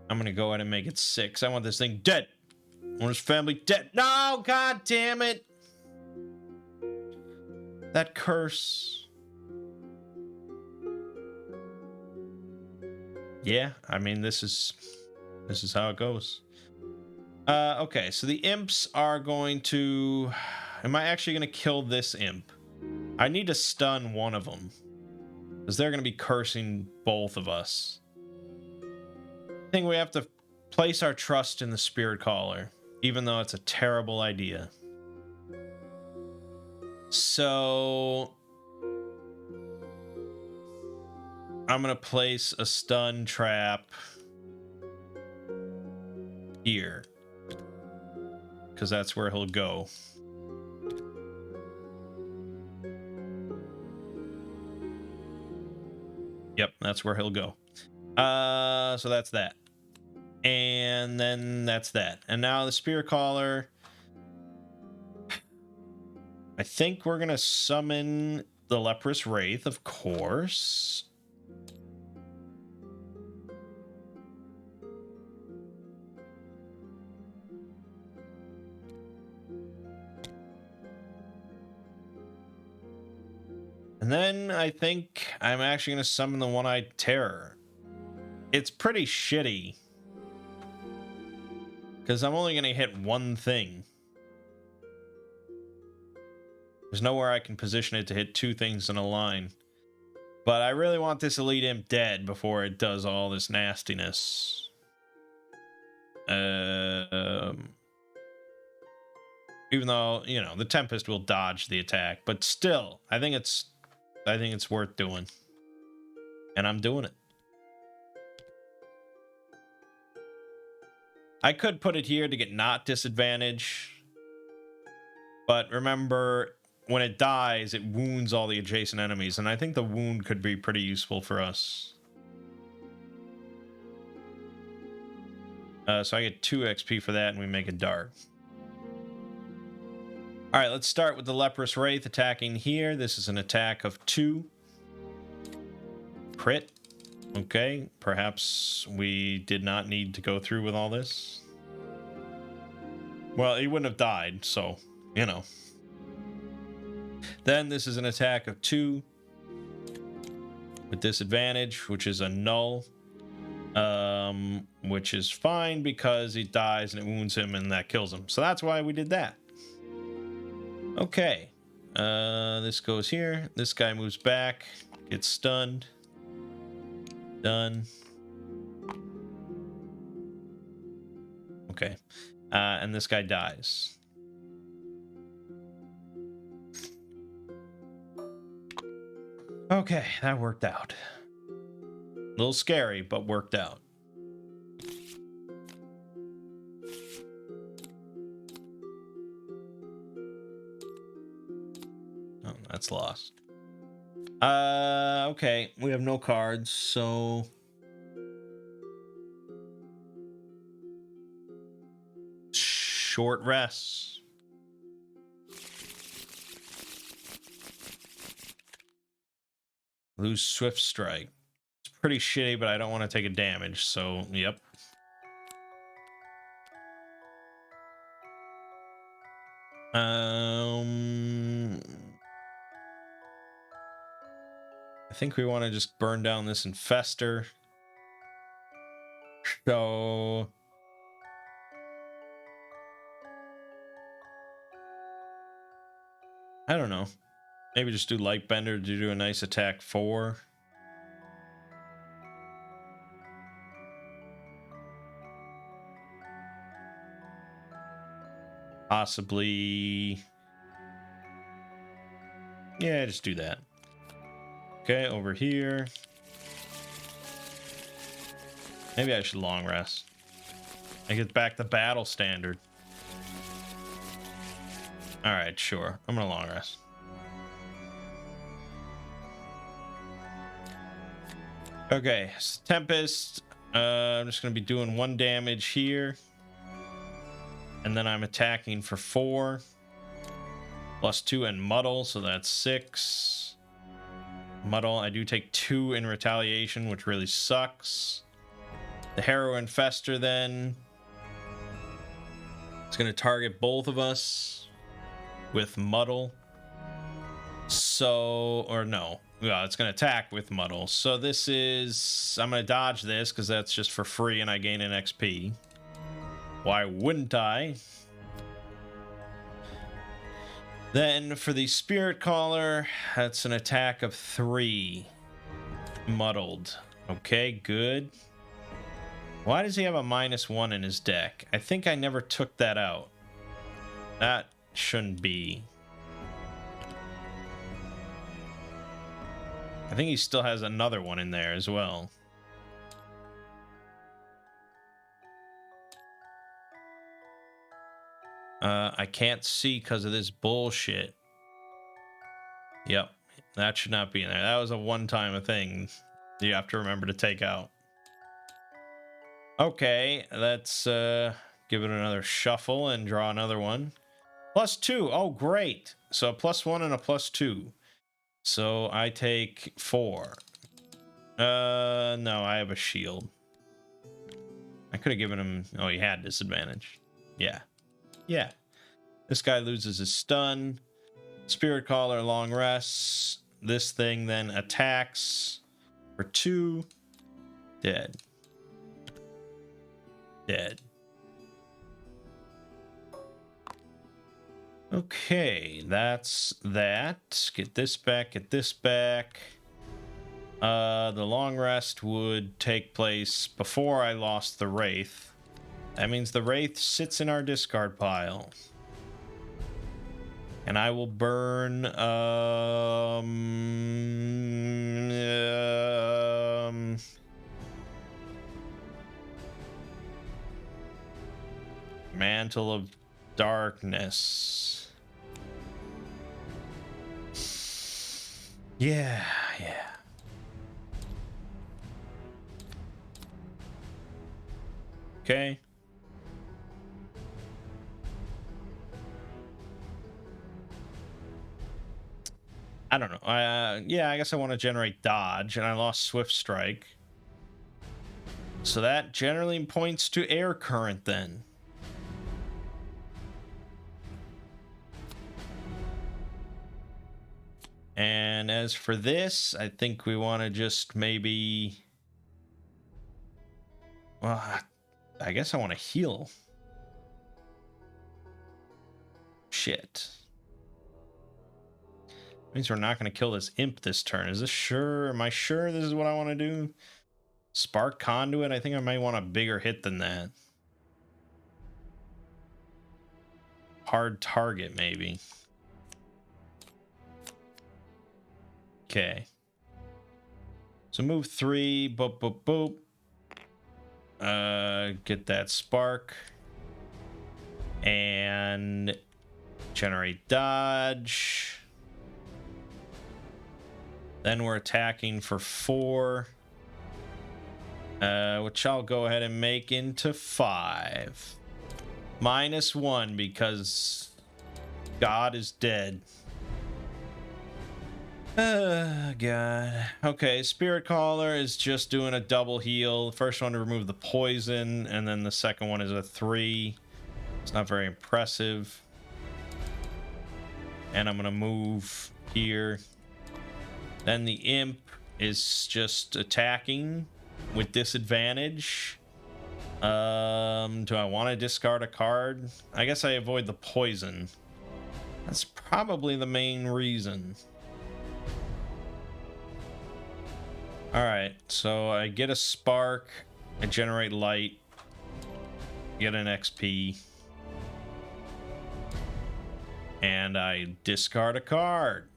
I'm going to go ahead and make it 6. I want this thing dead. I want his family dead. No, god damn it. That curse. Yeah, I mean, this is how it goes. Okay, so the imps are going to... Am I actually going to kill this imp? I need to stun one of them, because they're going to be cursing both of us. I think we have to place our trust in the Spirit Caller, even though it's a terrible idea. So... I'm going to place a stun trap here, because that's where he'll go. Yep, that's where he'll go. So that's that. And then that's that. And now the Spirit Caller. I think we're going to summon the Leprous Wraith, of course. And then I think I'm actually going to summon the One-Eyed Terror. It's pretty shitty, because I'm only going to hit one thing. There's nowhere I can position it to hit 2 things in a line. But I really want this Elite Imp dead before it does all this nastiness. Even though, you know, the Tempest will dodge the attack, but still, I think it's worth doing. And I'm doing it. I could put it here to get not disadvantage. But remember, when it dies, it wounds all the adjacent enemies, and I think the wound could be pretty useful for us. So I get 2 XP for that, and we make it dark. All right, let's start with the Leprous Wraith attacking here. This is an attack of 2. Crit. Okay, perhaps we did not need to go through with all this. Well, he wouldn't have died, so, you know. Then this is an attack of 2 with disadvantage, which is a null, which is fine because he dies and it wounds him and that kills him. So that's why we did that. Okay, this goes here. This guy moves back, gets stunned. Done. Okay, and this guy dies. Okay, that worked out. A little scary, but worked out. Oh, that's lost. Okay, we have no cards, so... Short rests. Lose Swift Strike. It's pretty shitty, but I don't want to take a damage, so yep. I think we want to just burn down this Infester. So... I don't know. Maybe just do Lightbender to do a nice attack 4. Possibly... Yeah, just do that. Okay, over here. Maybe I should long rest. I get back the battle standard. Alright, sure. I'm gonna long rest. Okay, so Tempest. I'm just gonna be doing 1 damage here. And then I'm attacking for 4. +2 and Muddle, so that's 6. Muddle, I do take 2 in retaliation, which really sucks. The Harrow Infester then. It's going to target both of us with Muddle. So, or no. Yeah, it's going to attack with Muddle. So this is... I'm going to dodge this because that's just for free and I gain an XP. Why wouldn't I? Then for the Spirit Caller, that's an attack of 3. Muddled. Okay, good. Why does he have a -1 in his deck? I think I never took that out. That shouldn't be. I think he still has another one in there as well. I can't see because of this bullshit. Yep, that should not be in there. That was a one-time thing you have to remember to take out. Okay, let's give it another shuffle and draw another one. +2. Oh, great. So a +1 and a +2. So I take 4. No, I have a shield. I could have given him... Oh, he had disadvantage. Yeah. Yeah. This guy loses his stun. Spirit Caller, long rests. This thing then attacks for 2. Dead. Dead. Okay, that's that. Get this back, get this back. The long rest would take place before I lost the Wraith. That means the Wraith sits in our discard pile. And I will burn Mantle of Darkness. Yeah. Okay. I don't know. Yeah, I guess I want to generate dodge, and I lost Swift Strike. So that generally points to Air Current then. And as for this, I think we want to just maybe... Well, I guess I want to heal. Shit. Means we're not going to kill this imp this turn. Is this sure? Am I sure this is what I want to do? Spark Conduit? I think I might want a bigger hit than that. Hard target, maybe. Okay. So move 3. Boop, boop, boop. Get that spark. And generate dodge. Then we're attacking for 4. Which I'll go ahead and make into 5. -1 because God is dead. God. Okay, Spirit Caller is just doing a double heal. The first one to remove the poison, and then the second one is a 3. It's not very impressive. And I'm gonna move here. Then the imp is just attacking with disadvantage. Do I want to discard a card? I guess I avoid the poison. That's probably the main reason. Alright, so I get a spark, I generate light, get an XP, and I discard a card.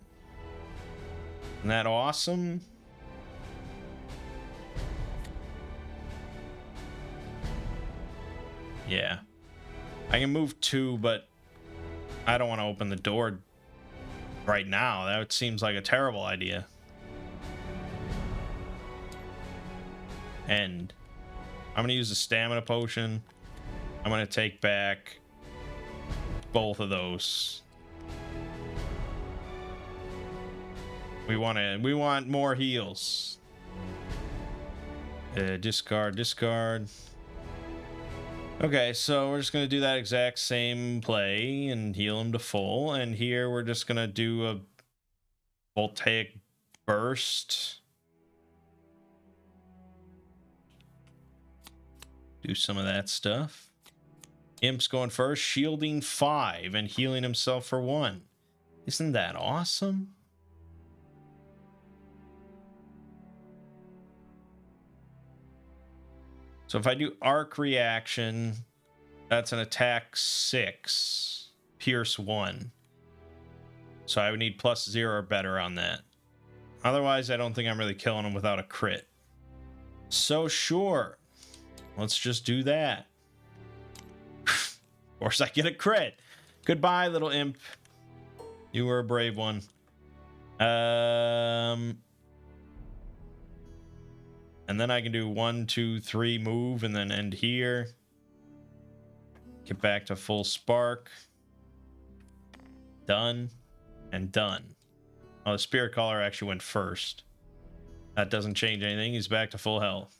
Isn't that awesome? Yeah. I can move 2, but I don't want to open the door right now. That seems like a terrible idea. And I'm going to use a stamina potion. I'm going to take back both of those. We want more heals. Discard. Okay, so we're just going to do that exact same play and heal him to full. And here we're just going to do a voltaic burst. Do some of that stuff. Imp's going first, shielding 5 and healing himself for 1. Isn't that awesome? So if I do arc reaction, that's an attack 6, pierce 1. So I would need +0 or better on that. Otherwise, I don't think I'm really killing him without a crit. So sure, let's just do that. Of course I get a crit. Goodbye, little imp. You were a brave one. And then I can do 1, 2, 3 move and then end here. Get back to full spark. Done. And done. Oh, the Spirit Caller actually went first. That doesn't change anything. He's back to full health.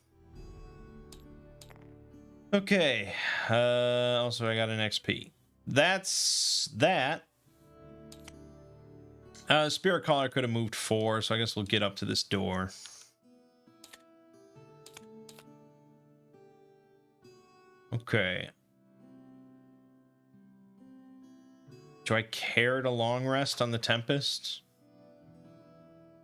Okay. Also, I got an XP. That's that. Spirit Caller could have moved 4, so I guess we'll get up to this door. Okay. Do I care to long rest on the Tempest?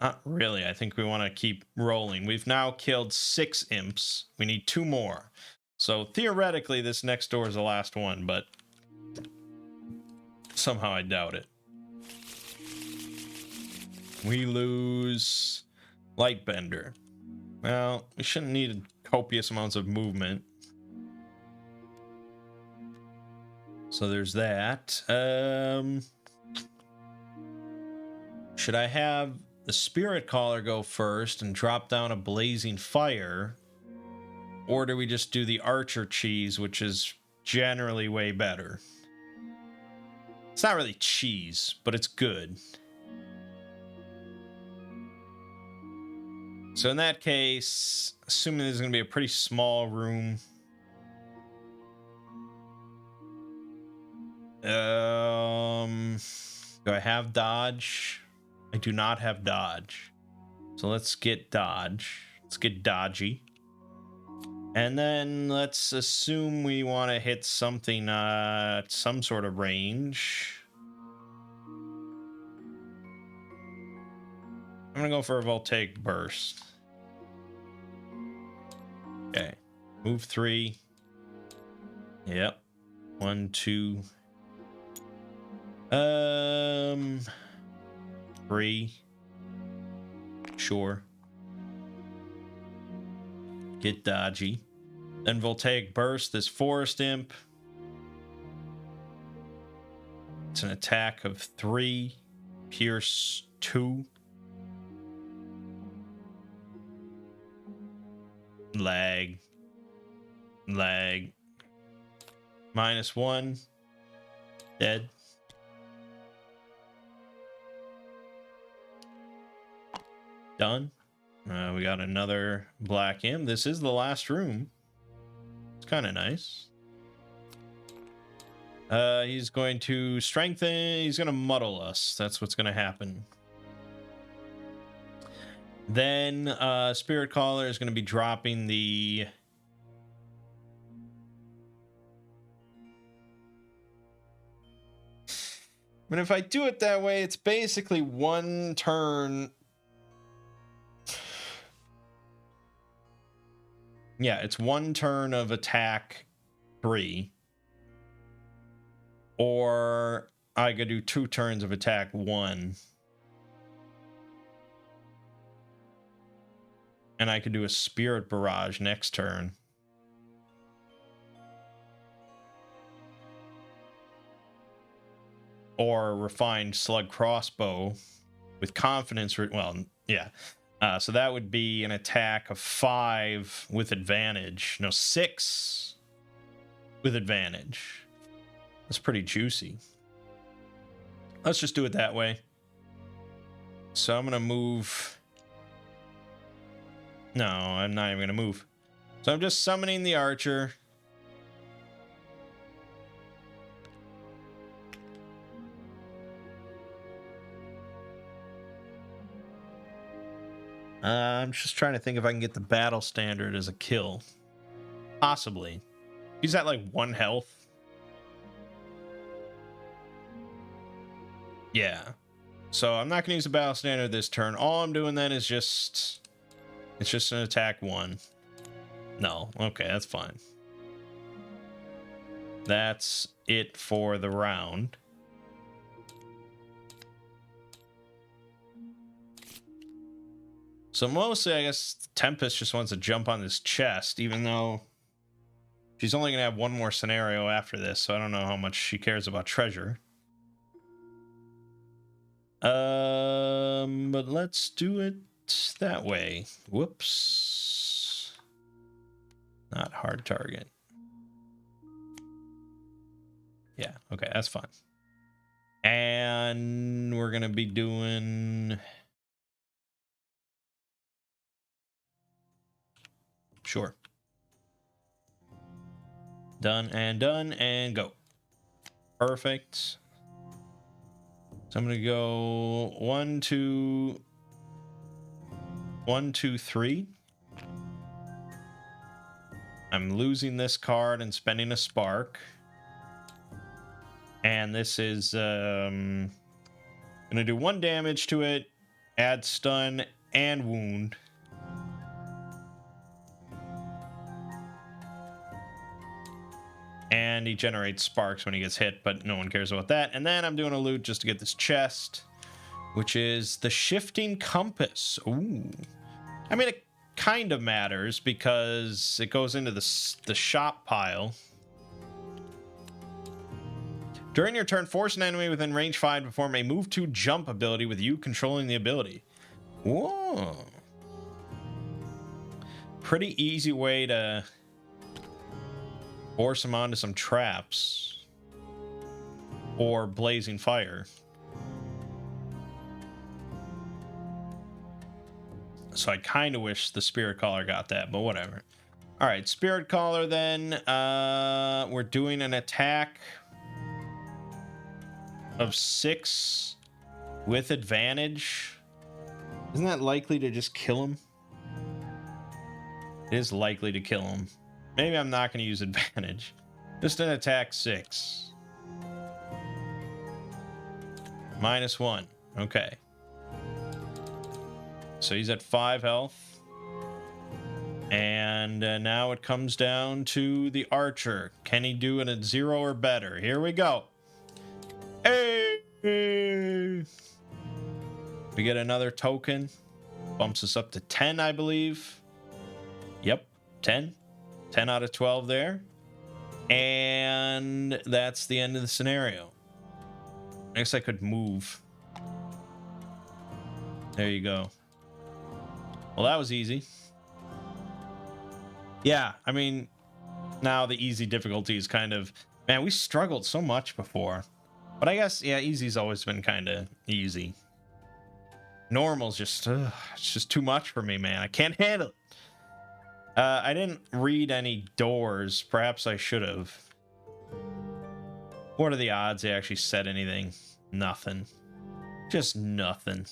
Not really. I think we want to keep rolling. We've now killed 6 imps. We need 2 more. So theoretically, this next door is the last one, but somehow I doubt it. We lose Lightbender. Well, we shouldn't need copious amounts of movement. So there's that. Should I have the Spirit Caller go first and drop down a blazing fire? Or do we just do the Archer cheese, which is generally way better? It's not really cheese, but it's good. So in that case, assuming there's going to be a pretty small room. Do I have dodge? I do not have dodge. So let's get dodge. Let's get dodgy. And then let's assume we want to hit something at some sort of range. I'm going to go for a voltaic burst. Okay. Move 3. Yep. 1, 2. 3. Sure. Get dodgy. Then voltaic burst this forest imp. It's an attack of 3. Pierce 2. Lag. -1. Dead. Done. We got another black imp. This is the last room. It's kind of nice. He's going to strengthen. He's going to muddle us. That's what's going to happen. Then Spirit Caller is going to be dropping the... But if I do it that way, it's basically 1 turn... Yeah, it's 1 turn of attack 3. Or I could do 2 turns of attack 1. And I could do a Spirit Barrage next turn. Or a Refined Slug Crossbow with confidence. Well, yeah. So that would be an attack of 5 with advantage. No, 6 with advantage. That's pretty juicy. Let's just do it that way. So I'm going to move. No, I'm not even going to move. So I'm just summoning the archer. I'm just trying to think if I can get the battle standard as a kill. Possibly. He's at like 1 health. Yeah. So I'm not going to use the battle standard this turn. All I'm doing then is just... It's just an attack 1. No. Okay, that's fine. That's it for the round. So mostly, I guess, Tempest just wants to jump on this chest, even though she's only going to have 1 more scenario after this, so I don't know how much she cares about treasure. But let's do it that way. Whoops. Not hard target. Yeah, okay, that's fine. And we're going to be doing... Sure. Done and go. Perfect. So I'm going to go 1, 2, 1, 2, 3. I'm losing this card and spending a spark. And this is going to do 1 damage to it, add stun and wound. And he generates sparks when he gets hit, but no one cares about that. And then I'm doing a loot just to get this chest, which is the Shifting Compass. Ooh. I mean, it kind of matters because it goes into the shop pile. During your turn, force an enemy within range 5 to perform a move 2 jump ability with you controlling the ability. Whoa. Pretty easy way to force him onto some traps or blazing fire. So I kind of wish the Spirit Caller got that, but whatever. All right, Spirit Caller then. We're doing an attack of 6 with advantage. Isn't that likely to just kill him? It is likely to kill him. Maybe I'm not going to use advantage. Just an attack 6. -1. Okay. So he's at 5 health. And now it comes down to the archer. Can he do it at 0 or better? Here we go. Hey! We get another token. Bumps us up to 10, I believe. Yep, 10. 10 out of 12 there. And that's the end of the scenario. I guess I could move. There you go. Well, that was easy. Yeah, I mean, now the easy difficulty is kind of... Man, we struggled so much before. But I guess, yeah, easy's always been kind of easy. Normal's just... it's just too much for me, man. I can't handle it. I didn't read any doors. Perhaps I should have. What are the odds they actually said anything? Nothing. Just nothing.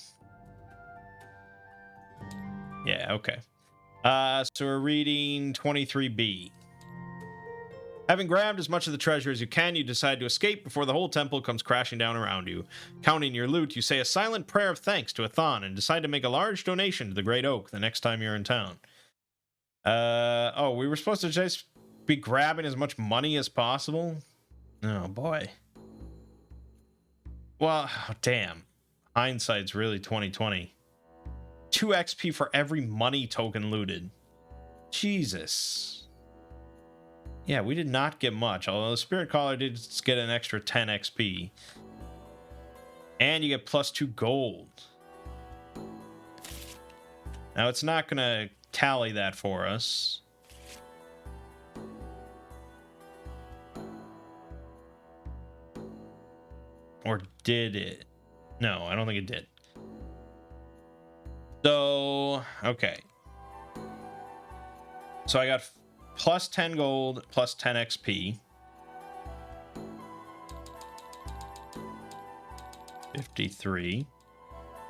Yeah, okay. So we're reading 23B. Having grabbed as much of the treasure as you can, you decide to escape before the whole temple comes crashing down around you. Counting your loot, you say a silent prayer of thanks to Athan and decide to make a large donation to the Great Oak the next time you're in town. Oh, we were supposed to just be grabbing as much money as possible? Oh, boy. Well, damn. Hindsight's really 2020. 2 XP for every money token looted. Jesus. Yeah, we did not get much, although the Spirit Caller did get an extra 10 XP. And you get plus 2 gold. Now, it's not going to tally that for us. Or did it? No, I don't think it did. So, okay. So I got plus 10 gold, plus 10 XP. 53.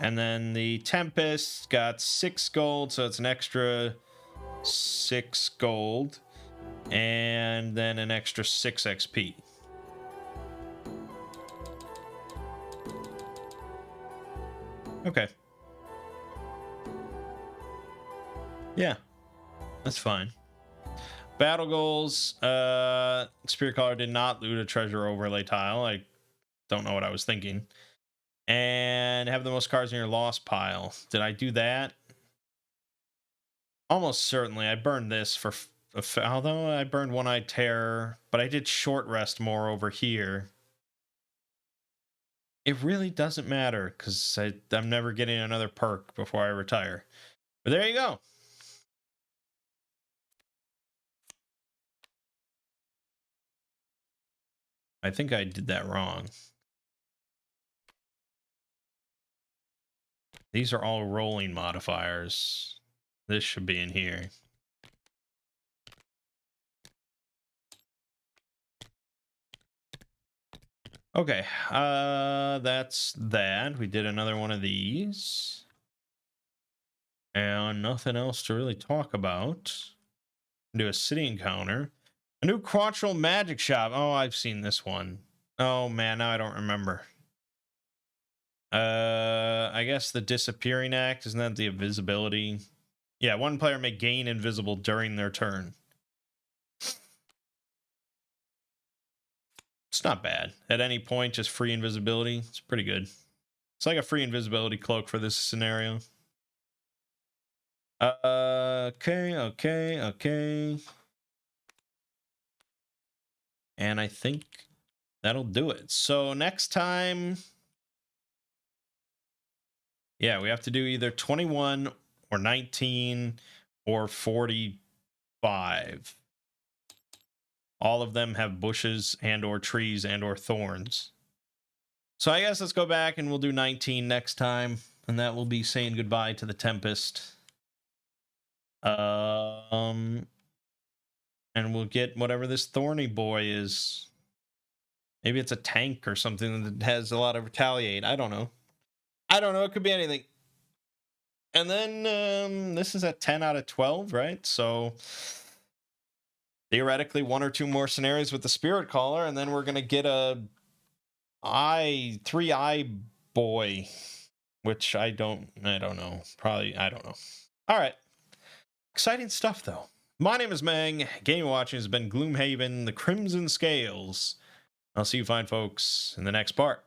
And then the Tempest got 6 gold, so it's an extra 6 gold. And then an extra 6 XP. Okay. Yeah, that's fine. Battle goals. Spirit Caller did not loot a treasure overlay tile. I don't know what I was thinking. And have the most cards in your lost pile. Did I do that? Almost certainly. I burned this for... although I burned One-Eyed Terror, but I did short rest more over here. It really doesn't matter, because I'm never getting another perk before I retire. But there you go. I think I did that wrong. These are all rolling modifiers. This should be in here. Okay, that's that. We did another one of these. And nothing else to really talk about. Do a city encounter. A new Quattro magic shop. Oh, I've seen this one. Oh man, now I don't remember. I guess the disappearing act, isn't that the invisibility? Yeah, one player may gain invisible during their turn. It's not bad. At any point, just free invisibility. It's pretty good. It's like a free invisibility cloak for this scenario. Okay. And I think that'll do it. So next time... yeah, we have to do either 21 or 19 or 45. All of them have bushes and or trees and or thorns. So I guess let's go back and we'll do 19 next time. And that will be saying goodbye to the Tempest. And we'll get whatever this thorny boy is. Maybe it's a tank or something that has a lot of retaliate. I don't know. It could be anything. And then this is at 10 out of 12, right? So theoretically 1 or 2 more scenarios with the Spirit Caller, and then we're gonna get a 3-eye boy, which I don't know. Probably, I don't know. All right. Exciting stuff, though. My name is Mangg. Game watching has been Gloomhaven, the Crimson Scales. I'll see you fine folks in the next part.